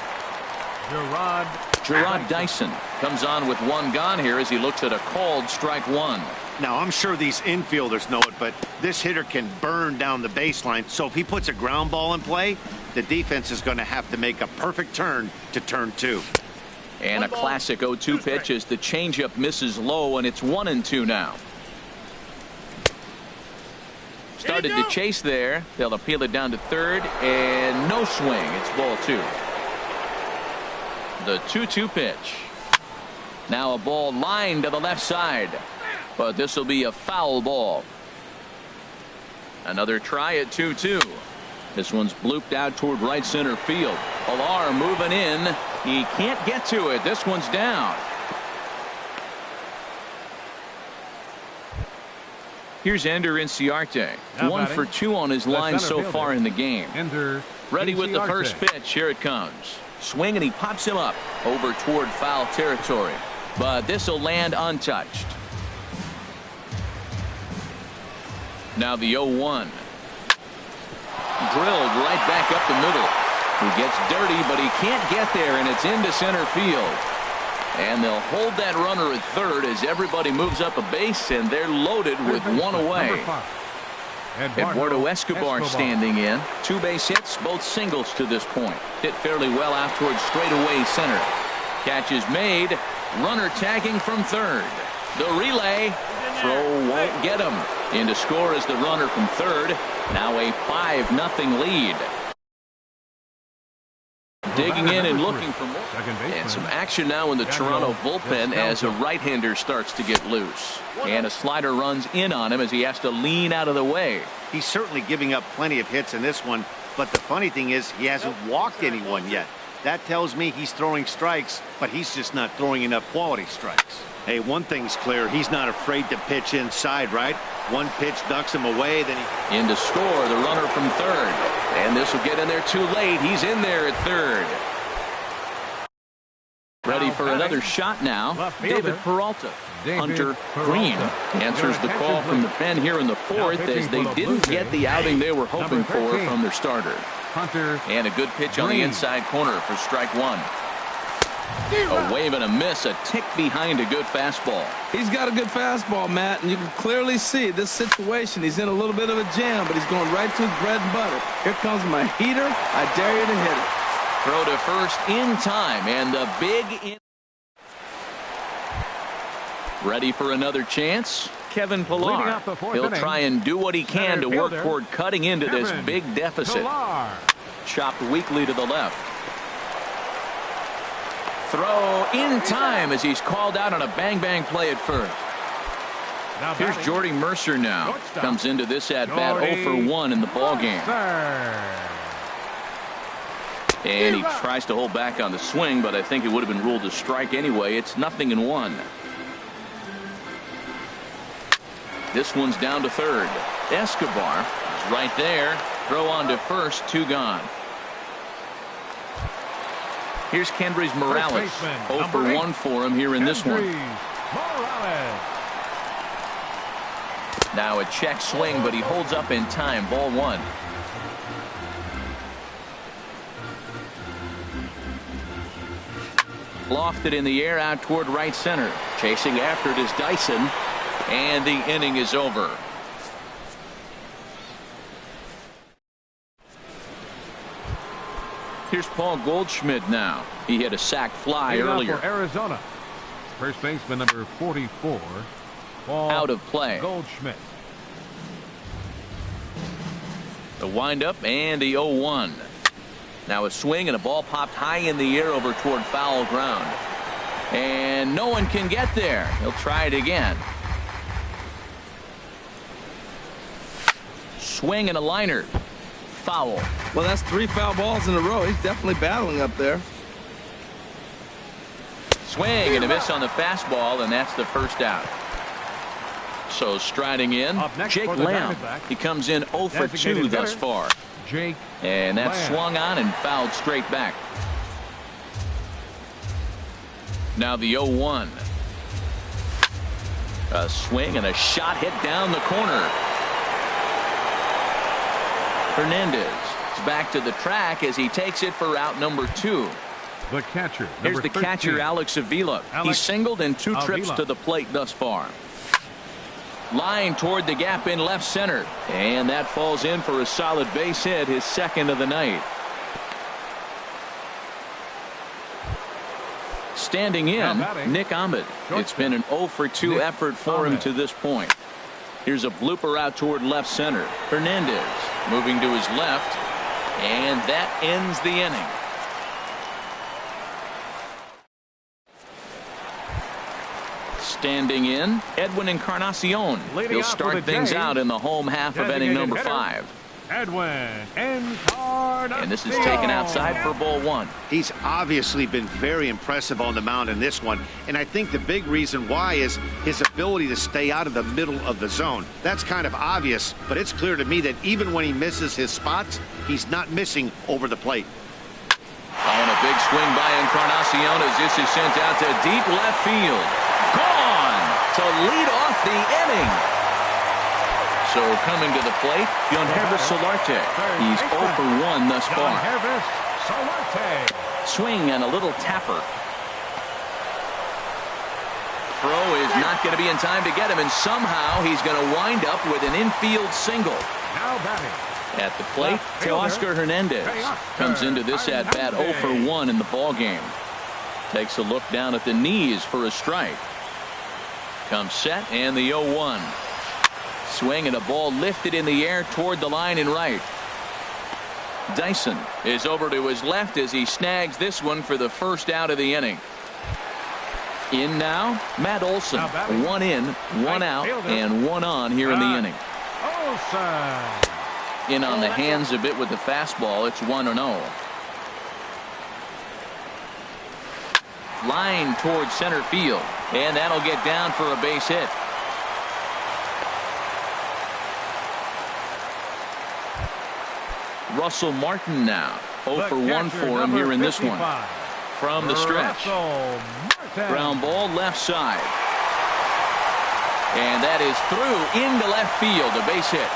Gerard Dyson comes on with 1 gone here as he looks at a called strike 1. Now, I'm sure these infielders know it, but this hitter can burn down the baseline. So if he puts a ground ball in play, the defense is going to have to make a perfect turn to turn 2. And a classic 0-2 pitch as the changeup misses low, and it's 1-2 now. Started to chase there. They'll appeal it down to third, and no swing. It's ball 2. The 2-2 pitch. Now a ball lined to the left side, but this will be a foul ball. Another try at 2-2. This one's blooped out toward right center field. Pilar moving in. He can't get to it. This one's down. Here's Ender Inciarte. 1 for 2 on his line so far in the game. Ready with the first pitch. Here it comes. Swing, and he pops him up over toward foul territory. But this will land untouched. Now the 0-1. Drilled right back up the middle. He gets dirty, but he can't get there, and it's into center field. And they'll hold that runner at third as everybody moves up a base, and they're loaded with 1 away. Eduardo Escobar standing in. 2 base hits, both singles to this point. Hit fairly well out towards straightaway center. Catch is made. Runner tagging from third. The relay. Throw won't get him. In to score is the runner from third. Now a 5-0 lead. Digging in and looking for more. And some action now in the Toronto bullpen as a right-hander starts to get loose. And a slider runs in on him as he has to lean out of the way. He's certainly giving up plenty of hits in this one, but the funny thing is he hasn't walked anyone yet. That tells me he's throwing strikes, but he's just not throwing enough quality strikes. Hey, one thing's clear. He's not afraid to pitch inside, right? One pitch ducks him away, then he... In to score, the runner from third. And this will get in there too late. He's in there at third. Ready for another shot now. David Peralta. Hunter Green answers the call from the pen here in the 4th as they didn't get the outing they were hoping for from their starter. And a good pitch on the inside corner for strike 1. A wave and a miss, a tick behind a good fastball. He's got a good fastball, Matt, and you can clearly see this situation. He's in a little bit of a jam, but he's going right to his bread and butter. Here comes my heater. I dare you to hit it. Throw to first in time, and the big in. Ready for another chance? Kevin Pilar. He'll try and do what he can to work toward cutting into this big deficit. Chopped weakly to the left. Throw in time as he's called out on a bang-bang play at first. Here's Jordy Mercer now. Comes into this at-bat 0 for 1 in the ballgame. And he tries to hold back on the swing, but I think it would have been ruled a strike anyway. It's 0-1. This one's down to third. Escobar is right there. Throw on to first, 2 gone. Here's Kendrys Morales. 0 for 1 for him here in this one. Now a check swing, but he holds up in time. Ball 1. Lofted in the air out toward right center. Chasing after it is Dyson. And the inning is over. Here's Paul Goldschmidt now. He hit a sac fly earlier. For Arizona. First baseman number 44. Paul out of play. Goldschmidt. The windup and the 0-1. Now a swing and a ball popped high in the air over toward foul ground. And no one can get there. He'll try it again. Swing and a liner. Foul. Well, that's 3 foul balls in a row. He's definitely battling up there. Swing and a miss on the fastball, and that's the first out. So striding in, Jake Lamb. He comes in 0 for 2 thus far. Jake and that's Lamb. swung on and fouled straight back. Now the 0-1. A swing and a shot hit down the corner. Hernandez is back to the track as he takes it for out number 2. The catcher. Here's the 13. catcher, Alex Avila. He singled in 2 trips to the plate thus far. Line toward the gap in left center. And that falls in for a solid base hit, his second of the night. Standing in, Nick Ahmed. It's been an 0 for 2 effort for him to this point. Here's a blooper out toward left center. Hernandez moving to his left. And that ends the inning. Standing in, Edwin Encarnacion. He'll start things out in the home half of inning number 5. Edwin Encarnacion. And this is taken outside for ball 1. He's obviously been very impressive on the mound in this one, and I think the big reason why is his ability to stay out of the middle of the zone. That's kind of obvious, but it's clear to me that even when he misses his spots, he's not missing over the plate. And a big swing by Encarnacion as this is sent out to deep left field. Gone to lead off the inning. So coming to the plate, Yangervis Solarte. He's 0 for 1 thus far. Swing and a little tapper. Throw is not going to be in time to get him, and somehow he's going to wind up with an infield single. Now batting. At the plate, Teoscar Hernandez comes into this at bat 0 for 1 in the ball game. Takes a look down at the knees for a strike. Comes set and the 0-1. Swing and a ball lifted in the air toward the line and right. Dyson is over to his left as he snags this one for the first out of the inning. In now, Matt Olson. 1 in, 1 out, and 1 on here in the inning. In on the hands a bit with the fastball. It's 1-0. Line towards center field, and that'll get down for a base hit. Russell Martin now 0 for 1 for him here in this one. From the stretch, ground ball left side, and that is through into left field, a base hit.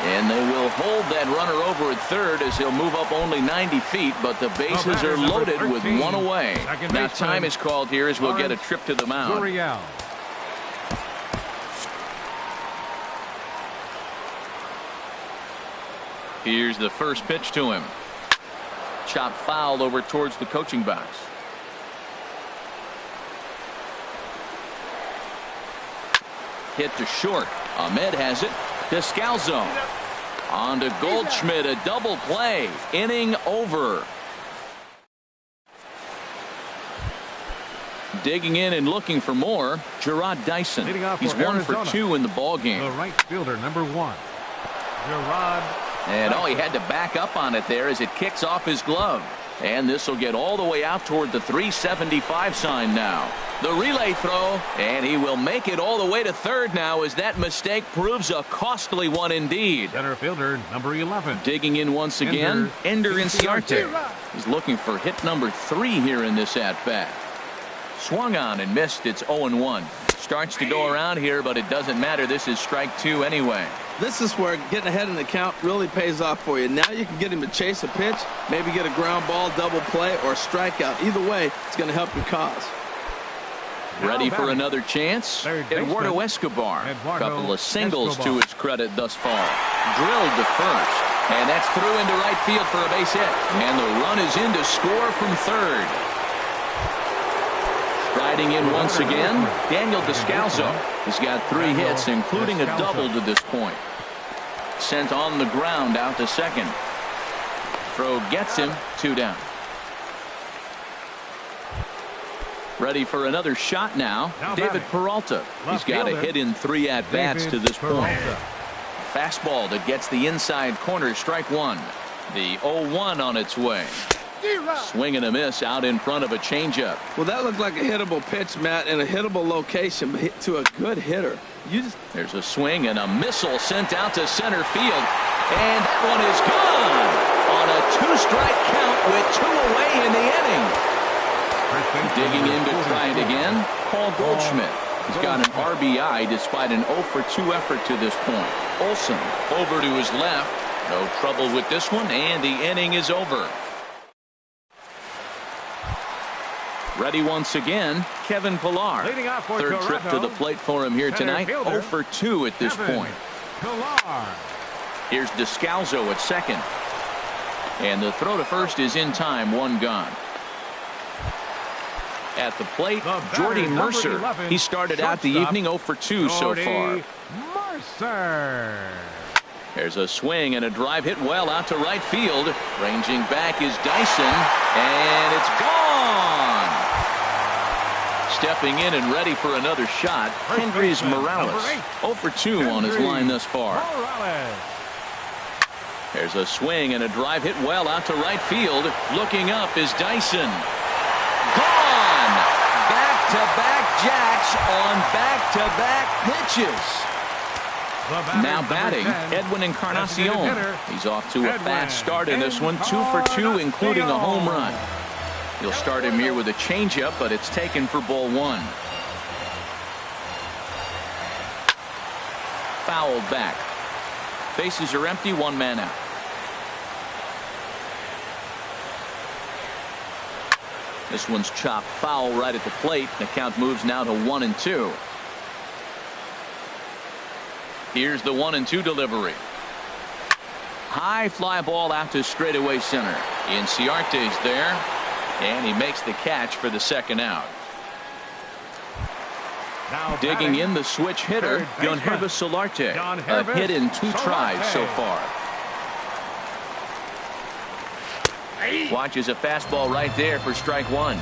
And they will hold that runner over at third as he'll move up only 90 feet, but the bases are loaded with 1 away. Now time is called here as we'll get a trip to the mound. Here's the first pitch to him. Chop foul over towards the coaching box. Hit to short. Ahmed has it. Descalzo on to Goldschmidt, a double play. Inning over. Digging in and looking for more, Jarrod Dyson. He's 1 for 2 in the ball game. The right fielder, number 1, Jarrod And he had to back up on it there as it kicks off his glove. And this will get all the way out toward the 375 sign now. The relay throw, and he will make it all the way to third now as that mistake proves a costly one indeed. Center fielder, number 11. Digging in once again, Ender Inciarte. He's looking for hit number 3 here in this at-bat. Swung on and missed. It's 0-1. Starts to go around here, but it doesn't matter. This is strike 2 anyway. This is where getting ahead in the count really pays off for you. Now you can get him to chase a pitch, maybe get a ground ball, double play, or a strikeout. Either way, it's going to help your cause. Ready for another chance? Eduardo Escobar. Couple of singles to his credit thus far. Drilled to first. And that's through into right field for a base hit. And the run is in to score from third. Striding in once again, Daniel Descalso. He's got 3 hits, including a double to this point. Sent on the ground out to second. Throw gets him, 2 down. Ready for another shot now, David Peralta. He's got a hit in 3 at-bats to this point. Fastball that gets the inside corner, strike 1. The 0-1 on its way. Swing and a miss out in front of a changeup. Well, that looked like a hittable pitch, Matt, in a hittable location, but hit to a good hitter. There's a swing and a missile sent out to center field. And that one is gone on a 2-strike count with 2 away in the inning. Digging in to try it again, Paul Goldschmidt. He's got an RBI despite an 0-for-2 effort to this point. Olson over to his left. No trouble with this one, and the inning is over. Ready once again, Kevin Pillar. Third trip to the plate for him here tonight. 0-for-2 at this point. Here's Descalso at second. And the throw to first is in time, 1 gone. At the plate, Jordy Mercer. He started out the evening 0-for-2 so far. Mercer. There's a swing and a drive hit well out to right field. Ranging back is Dyson, and it's gone. Stepping in and ready for another shot, Hendrys Morales. 0-for-2 on his line thus far. There's a swing and a drive hit well out to right field. Looking up is Dyson. Gone! Back-to-back jacks on back-to-back pitches. Now batting, Edwin Encarnacion. He's off to a fast start in this one. 2-for-2, including a home run. He'll start him here with a changeup, but it's taken for ball 1. Fouled back. Bases are empty, 1 man out. This one's chopped foul right at the plate. The count moves now to 1-2. Here's the 1-2 delivery. High fly ball out to straightaway center. Inciarte's there, and he makes the catch for the 2nd out. Now digging in the switch hitter, Yangervis Solarte. A hit in 2 tries so far. Watches a fastball right there for strike 1.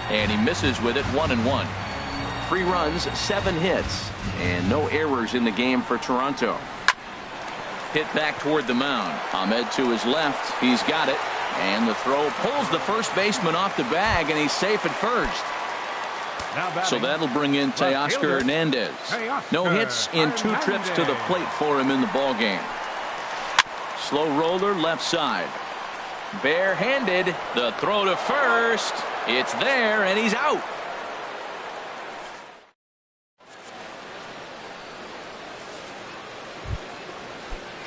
And he misses with it, 1-1. 3 runs, 7 hits, and no errors in the game for Toronto. Hit back toward the mound. Ahmed to his left. He's got it. And the throw pulls the first baseman off the bag, and he's safe at first. So that'll bring in Teoscar Hernandez. No hits in 2 trips to the plate for him in the ballgame. Slow roller left side. Barehanded. The throw to first. It's there, and he's out.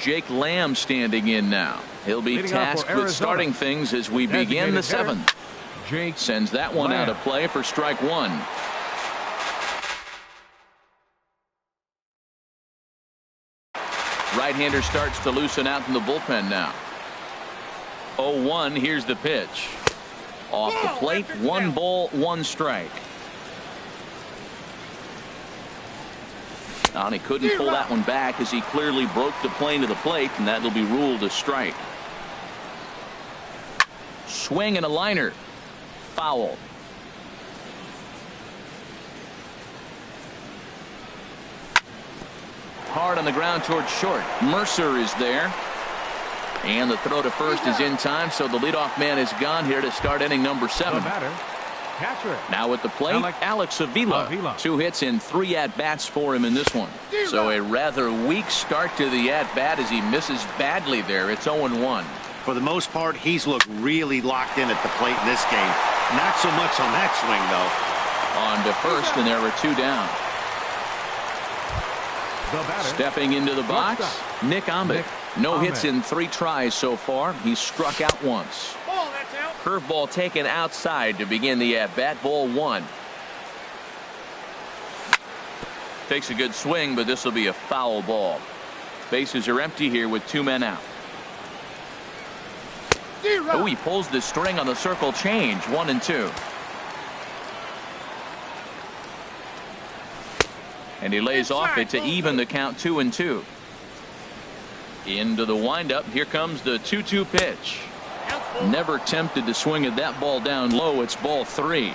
Jake Lamb standing in now. He'll be tasked with starting things as we begin the 7th. Jake sends that one out of play for strike 1. Right-hander starts to loosen out in the bullpen now. 0-1. Here's the pitch. Off the plate, 1 ball, 1 strike. And he couldn't pull that one back as he clearly broke the plane to the plate, and that'll be ruled a strike. Swing and a liner. Foul. hard on the ground towards short. Mercer is there. And the throw to first is in time, so the leadoff man is gone here to start inning number 7. Now at the plate, Alex Avila. 2 hits and 3 at-bats for him in this one. So a rather weak start to the at-bat as he misses badly there. It's 0-1. For the most part, he's looked really locked in at the plate in this game. Not so much on that swing, though. On to first, and there are 2 down. Stepping into the box, Nick Ahmed. No hits in 3 tries so far. He's struck out once. Curveball taken outside to begin the at-bat. Ball 1. Takes a good swing, but this will be a foul ball. Bases are empty here with 2 men out. Oh, he pulls the string on the circle change. 1-2. And he lays off it to even the count. 2-2. Into the windup. Here comes the 2-2 pitch. Never tempted to swing at that ball down low. It's ball 3.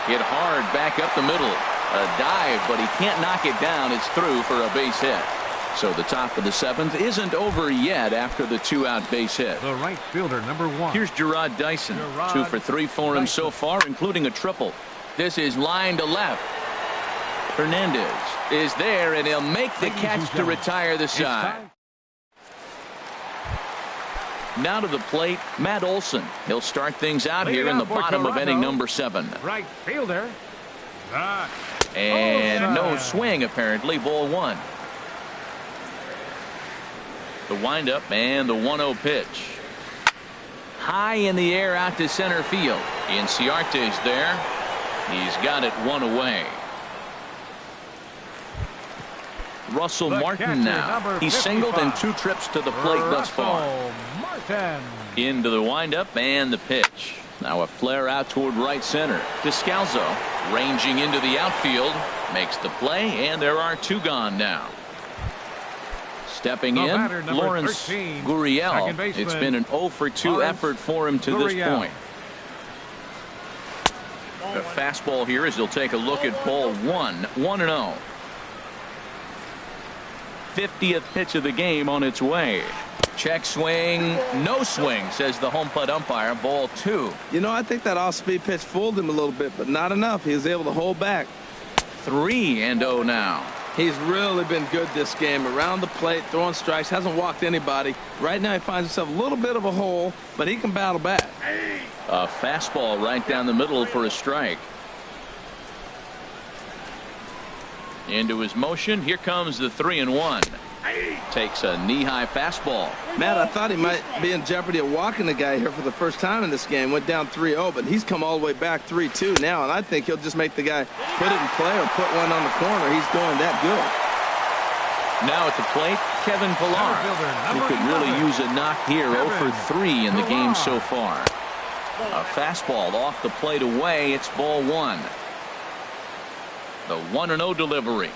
Hit hard back up the middle. A dive, but he can't knock it down. It's through for a base hit. So the top of the 7th isn't over yet after the 2-out base hit. The right fielder, number 1. Here's Gerard Dyson. 2 for 3 for him so far, including a triple. This is line to left. Hernandez is there, and he'll make the catch to retire the side. Now to the plate, Matt Olson. He'll start things out here in the bottom of inning number 7. Right fielder. And no swing, apparently. Ball 1. The windup and the 1-0 pitch. High in the air out to center field. Inciarte's there. He's got it 1 away. Russell Martin now. He's singled in 2 trips to the plate thus far. Into the windup and the pitch. Now a flare out toward right center. Descalzo ranging into the outfield. Makes the play, and there are 2 gone now. Stepping in, Lawrence Gurriel. It's been an 0 for 2 effort for him to this point. A fastball here as he'll take a look at ball 1. 1-0. 50th pitch of the game on its way. Check swing, no swing, says the home plate umpire. Ball 2. You know, I think that off-speed pitch fooled him a little bit, but not enough. He was able to hold back. 3-0 now. He's really been good this game. Around the plate, throwing strikes, hasn't walked anybody. Right now he finds himself a little bit of a hole, but he can battle back. A fastball right down the middle for a strike. Into his motion. Here comes the 3-1. Takes a knee-high fastball. Matt, I thought he might be in jeopardy of walking the guy here for the first time in this game. Went down 3-0, but he's come all the way back 3-2 now, and I think he'll just make the guy put it in play or put one on the corner. He's doing that good. Now at the plate, Kevin Pillar. He could really use a knock here. 0 for 3 in the game so far. A fastball off the plate away. It's ball 1. The 1-0 delivery.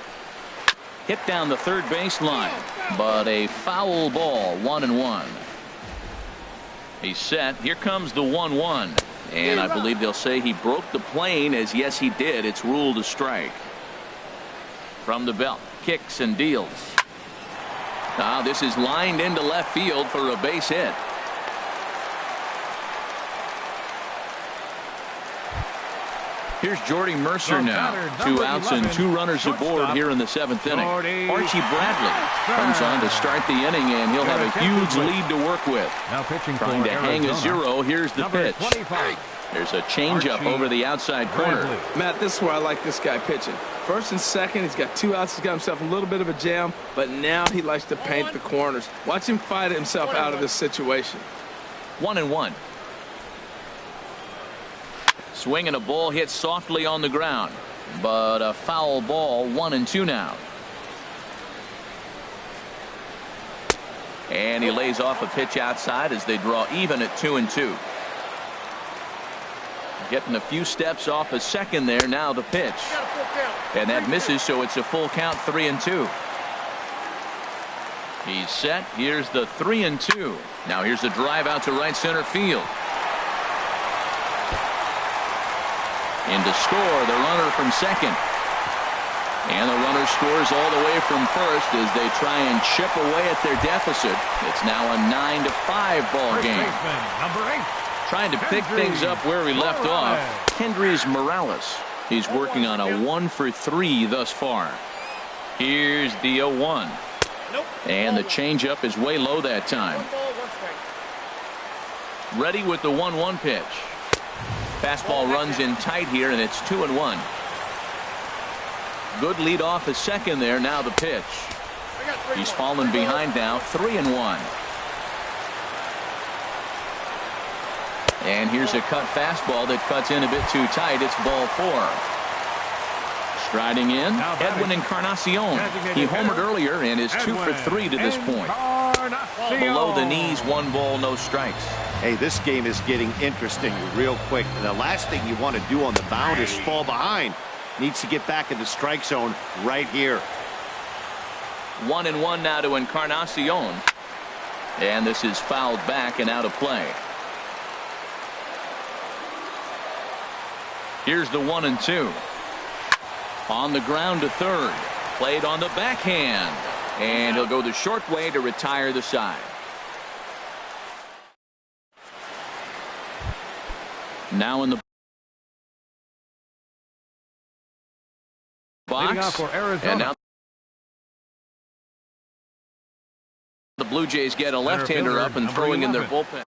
Hit down the third baseline, but a foul ball. 1-1. He's set. Here comes the 1-1, and I believe they'll say he broke the plane, as yes he did. It's ruled a strike. From the belt, kicks and deals. This is lined into left field for a base hit. Here's Jordy Mercer now. 2 outs and 2 runners aboard here in the 7th inning. Archie Bradley comes on to start the inning, and he'll have a huge lead to work with. Trying to hang a 0. Here's the pitch. There's a changeup over the outside corner. Matt, this is where I like this guy pitching. First and second, he's got 2 outs. He's got himself a little bit of a jam, but now he likes to paint the corners. Watch him fight himself out of this situation. 1-1. Swinging a ball hit softly on the ground, but a foul ball. 1-2 now. And he lays off a pitch outside as they draw even at 2-2. Getting a few steps off a second there. Now the pitch, and that misses, so it's a full count. 3-2. He's set. Here's the 3-2. Now here's the drive out to right center field. In to score the runner from second. And the runner scores all the way from first as they try and chip away at their deficit. It's now a 9-5 ball game. Number 8. Trying to pick things up where we left off. Kendrys Morales. He's working on a 1-for-3 thus far. Here's the 0-1. And the changeup is way low that time. Ready with the 1-1 pitch. Fastball runs in tight here, and it's 2-1. Good lead off a second there. Now the pitch. He's fallen behind now, 3-1. And here's a cut fastball that cuts in a bit too tight. It's ball 4. Striding in, Edwin Encarnacion. He homered earlier and is 2 for 3 to this point. Below the knees, 1 ball, no strikes. Hey, this game is getting interesting real quick. The last thing you want to do on the mound is fall behind. Needs to get back in the strike zone right here. 1-1 now to Encarnacion. And this is fouled back and out of play. Here's the 1-2. On the ground to third. Played on the backhand. And he'll go the short way to retire the side. Now in the box. And now the Blue Jays get a left-hander up and throwing in their bullpen.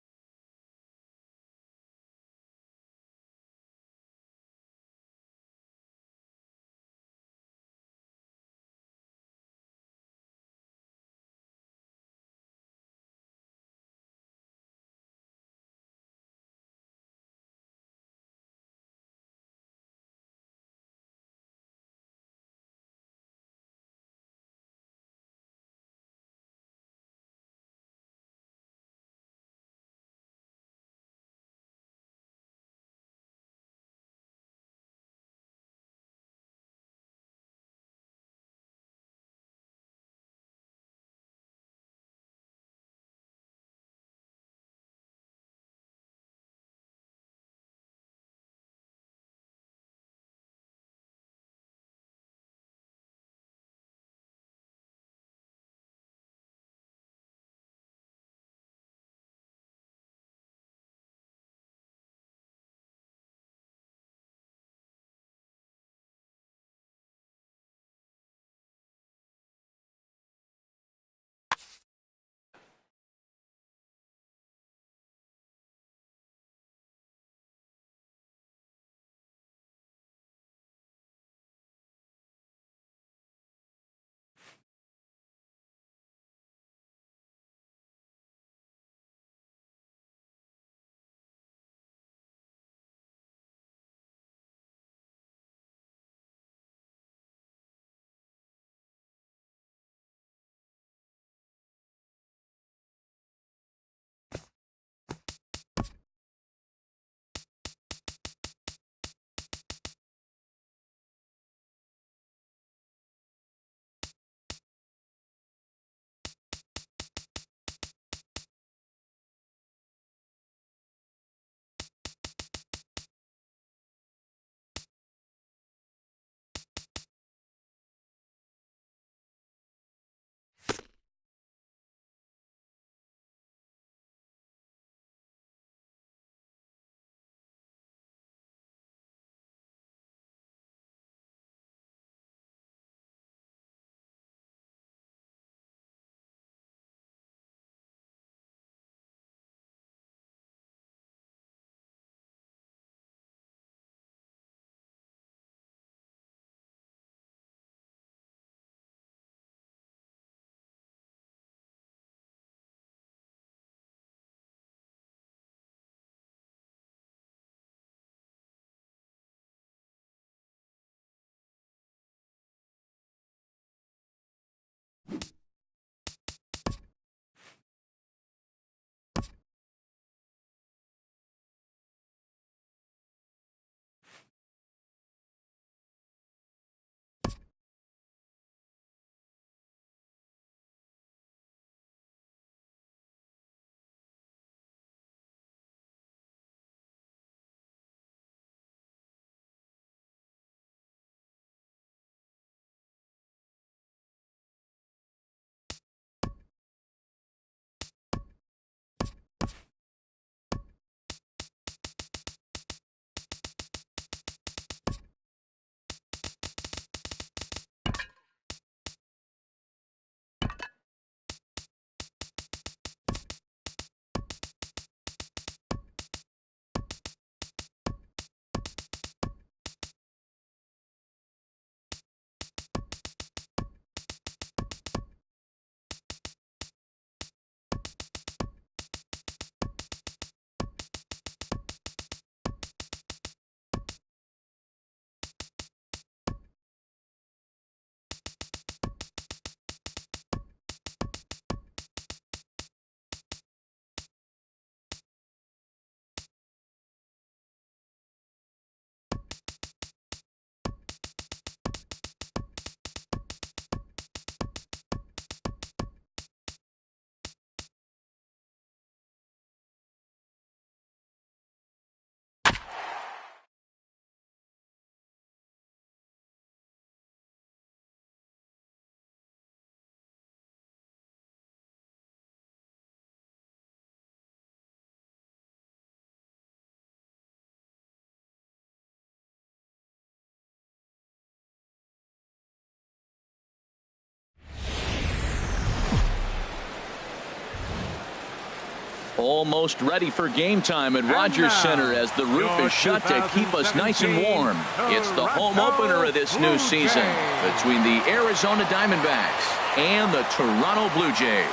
Almost ready for game time at Rogers Center as the roof is shut to keep us nice and warm. It's the home opener of this new season between the Arizona Diamondbacks and the Toronto Blue Jays.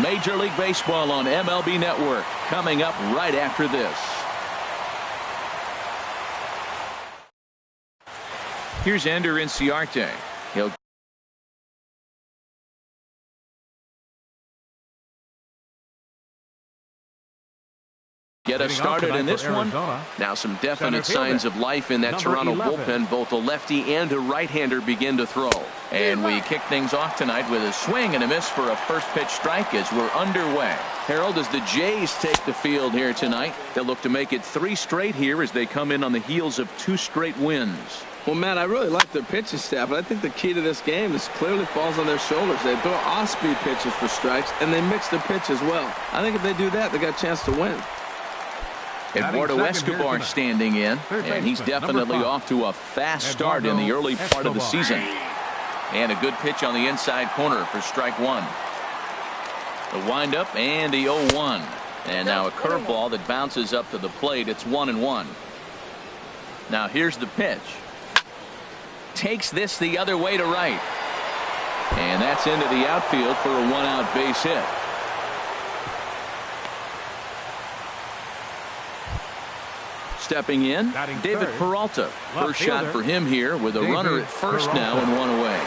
Major League Baseball on MLB Network coming up right after this. Here's Ender Inciarte. He'll get us started in this one. Now some definite signs of life in that Toronto bullpen. Both a lefty and a right-hander begin to throw. And we kick things off tonight with a swing and a miss for a first pitch strike as we're underway. Harold, as the Jays take the field here tonight, they'll look to make it 3 straight here as they come in on the heels of 2 straight wins. Well, Matt, I really like their pitching staff, but I think the key to this game is clearly falls on their shoulders. They throw off-speed pitches for strikes, and they mix their pitch as well. I think if they do that, they got a chance to win. Eduardo Escobar standing in, and he's definitely off to a fast start in the early part of the season. And a good pitch on the inside corner for strike 1. The windup and the 0-1. And now a curveball that bounces up to the plate. It's 1-1. Now here's the pitch. Takes this the other way to right. And that's into the outfield for a 1-out base hit. Stepping in, David Peralta. First shot for him here with a runner at first now and 1 away.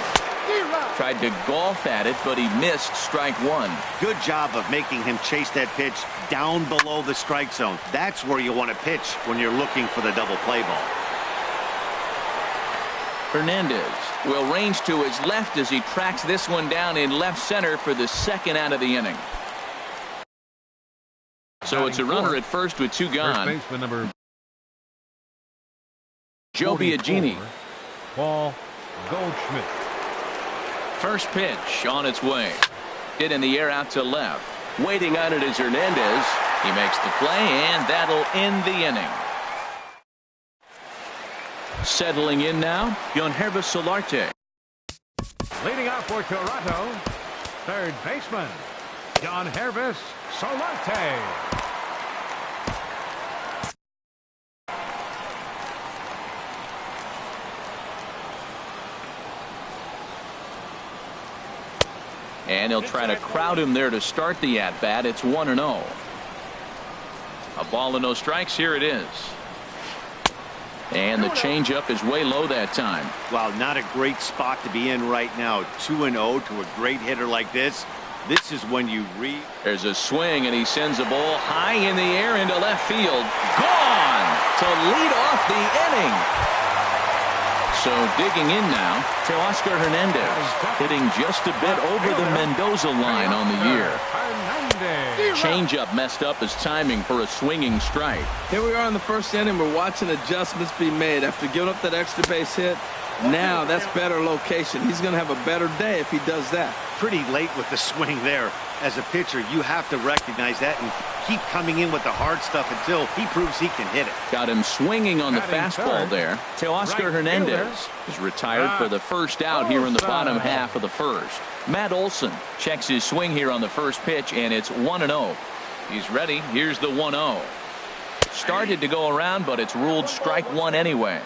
Tried to golf at it, but he missed strike 1. Good job of making him chase that pitch down below the strike zone. That's where you want to pitch when you're looking for the double play ball. Hernandez will range to his left as he tracks this one down in left center for the 2nd out of the inning. So it's a runner at first with 2 gone. Joe Biagini. Paul Goldschmidt. First pitch on its way. Hit in the air out to left. Waiting on it is Hernandez. He makes the play, and that'll end the inning. Settling in now, Yangervis Solarte. Leading off for Toronto, third baseman, Yangervis Solarte. And he'll try to crowd him there to start the at-bat. It's 1-0. A ball and no strikes. Here it is. And the changeup is way low that time. Well, not a great spot to be in right now. 2-0 to a great hitter like this. This is when you read. There's a swing, and he sends a ball high in the air into left field. Gone to lead off the inning. So digging in now, Teoscar Hernandez, hitting just a bit over the Mendoza line on the year. Changeup messed up his timing for a swinging strike. Here we are in the first inning. We're watching adjustments be made after giving up that extra base hit. Now that's better location. He's going to have a better day if he does that. Pretty late with the swing there. As a pitcher, you have to recognize that and keep coming in with the hard stuff until he proves he can hit it. Got him swinging on the fastball there. Teoscar Hernandez is retired for the first out here in the bottom half of the first. Matt Olson checks his swing here on the first pitch, and it's 1-0. He's ready. Here's the 1-0. Started to go around, but it's ruled strike 1 anyway.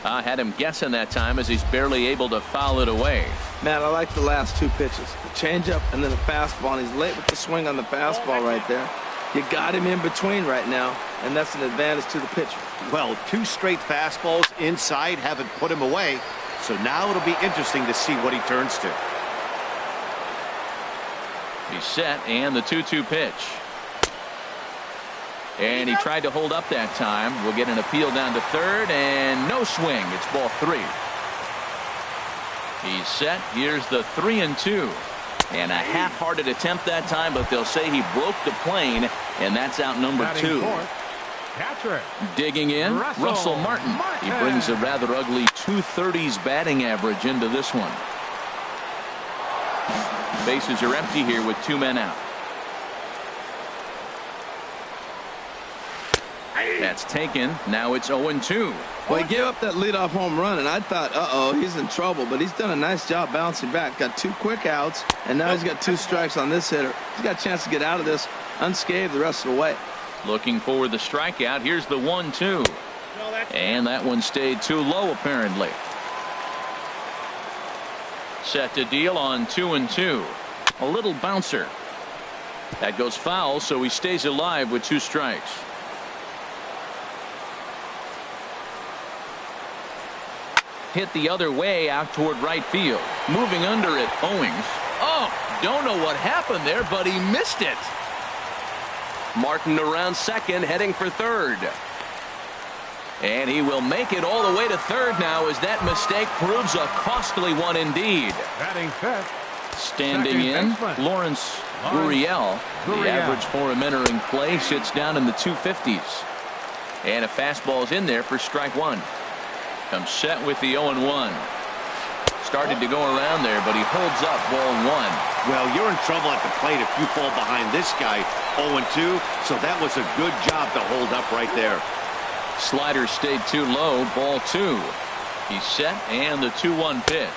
I had him guessing that time as he's barely able to foul it away. Matt, I like the last 2 pitches. The changeup and then the fastball. And he's late with the swing on the fastball right there. You got him in between right now, and that's an advantage to the pitcher. Well, 2 straight fastballs inside haven't put him away. So now it'll be interesting to see what he turns to. He's set, and the 2-2 pitch. And he tried to hold up that time. We'll get an appeal down to third, and no swing. It's ball 3. He's set. Here's the 3-2. And a half-hearted attempt that time, but they'll say he broke the plane, and that's out number 2. Digging in, Russell Martin. He brings a rather ugly 230s batting average into this one. Bases are empty here with 2 men out. That's taken. Now it's 0-2. Well, he gave up that leadoff home run, and I thought, uh-oh, he's in trouble. But he's done a nice job bouncing back. Got 2 quick outs, and now he's got 2 strikes on this hitter. He's got a chance to get out of this unscathed the rest of the way. Looking for the strikeout. Here's the 1-2. And that one stayed too low, apparently. Set to deal on 2-2. A little bouncer. That goes foul, so he stays alive with 2 strikes. Hit the other way out toward right field. Moving under it, Owings. Oh, don't know what happened there, but he missed it. Martin around second, heading for third. And he will make it all the way to third now, as that mistake proves a costly one indeed. Batting fifth. Standing in, Lawrence Gurriel. The average for him entering play sits down in the 250s. And a fastball's in there for strike 1. Comes set with the 0-1. Started to go around there, but he holds up ball 1. Well, you're in trouble at the plate if you fall behind this guy 0-2, so that was a good job to hold up right there. Slider stayed too low, ball 2. He's set, and the 2-1 pitch.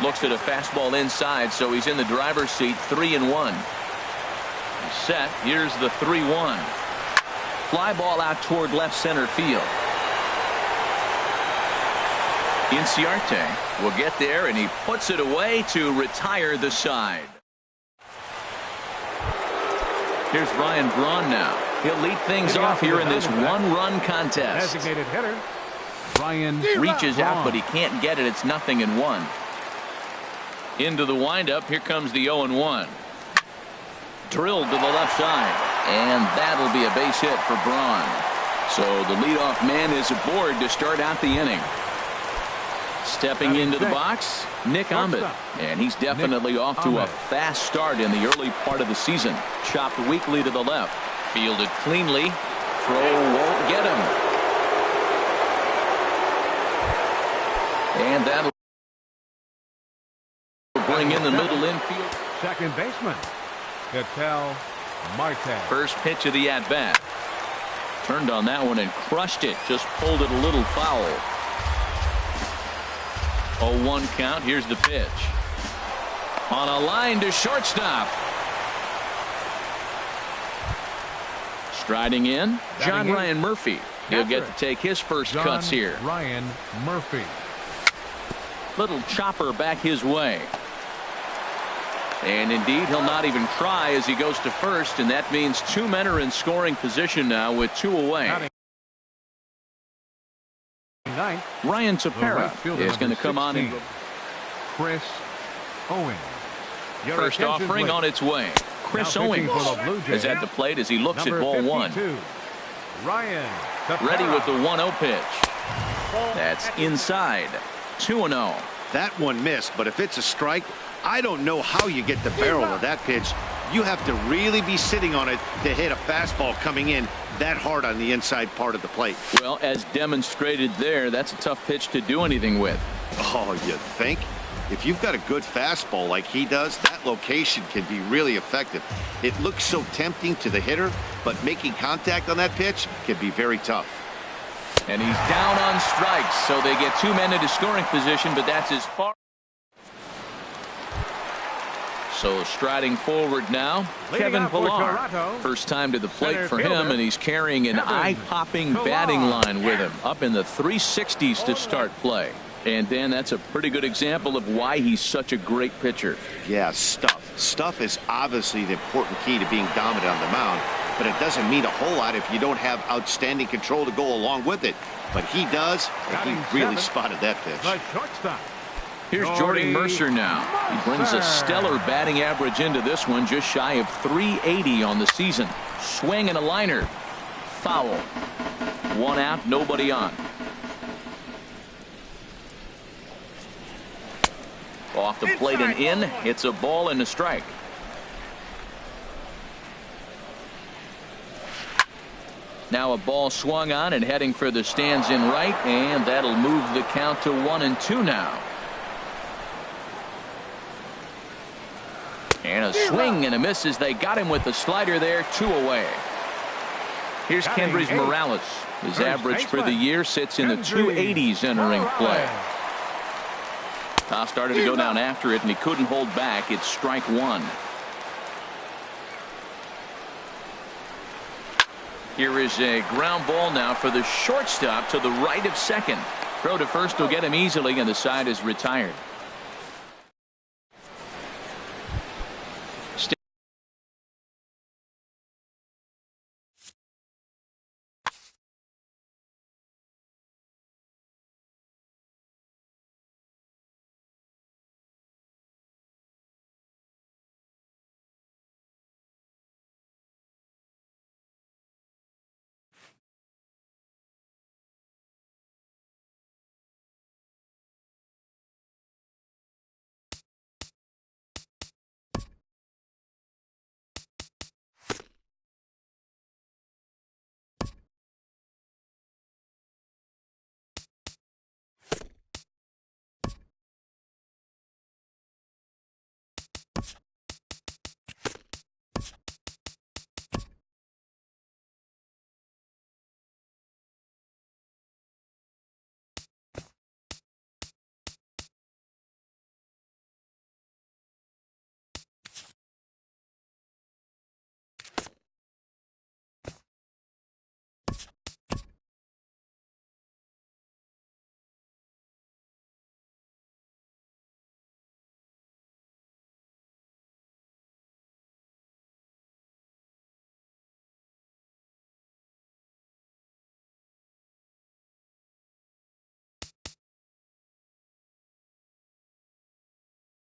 Looks at a fastball inside, so he's in the driver's seat, 3-1. He's set. Here's the 3-1. Fly ball out toward left center field. Inciarte will get there, and he puts it away to retire the side. Here's Ryan Braun now. He'll lead things off here in this 1-run contest. Designated hitter, Ryan Reaches Braun. out, but he can't get it. It's 0-1. Into the windup. Here comes the 0-1. Drilled to the left side, and that'll be a base hit for Braun. So the leadoff man is aboard to start out the inning. Stepping into the box, Nick Ahmed, and he's definitely off to a fast start in the early part of the season. Chopped weakly to the left, fielded cleanly. Throw won't get him, and that'll bring in the middle infield. Second baseman, Ketel Marte. First pitch of the at-bat. Turned on that one and crushed it. Just pulled it a little foul. 0-1 count. Here's the pitch. On a line to shortstop. Striding in, John Ryan Murphy. He'll get to take his first cuts here. Ryan Murphy. Little chopper back his way. And indeed, he'll not even try as he goes to first, and that means 2 men are in scoring position now with 2 away. Ryan Tepera is going to come on in. Chris Owings. First offering on its way. Chris Owings is at the plate as he looks at ball 1. Ryan Tepera. Ready with the 1-0 pitch. That's inside. 2-0. That one missed, but if it's a strike, I don't know how you get the barrel of that pitch. You have to really be sitting on it to hit a fastball coming in that hard on the inside part of the plate. Well, as demonstrated there, that's a tough pitch to do anything with. Oh, you think? If you've got a good fastball like he does, that location can be really effective. It looks so tempting to the hitter, but making contact on that pitch can be very tough. And he's down on strikes, so they get 2 men into scoring position, but that's as far. So striding forward now, Kevin Pillar. First time to the plate for him, and he's carrying an eye-popping batting line with him. Up in the 360s to start play. And Dan, that's a pretty good example of why he's such a great pitcher. Yeah, stuff. Stuff is obviously the important key to being dominant on the mound, but it doesn't mean a whole lot if you don't have outstanding control to go along with it. But he does, and he really spotted that pitch. The shortstop. Here's Jordy Mercer now. He brings a stellar batting average into this one, just shy of 380 on the season. Swing and a liner. Foul. 1 out, nobody on. Off the plate and in. It's a ball and a strike. Now a ball swung on and heading for the stands in right, and that'll move the count to 1-2 now. And a swing and a miss as they got him with the slider there. 2 away. Here's Kendrys Morales. His average for the year sits in the 280s entering play. Started to go down after it, and he couldn't hold back. It's strike one. Here is a ground ball now for the shortstop to the right of second. Throw to first will get him easily, and the side is retired.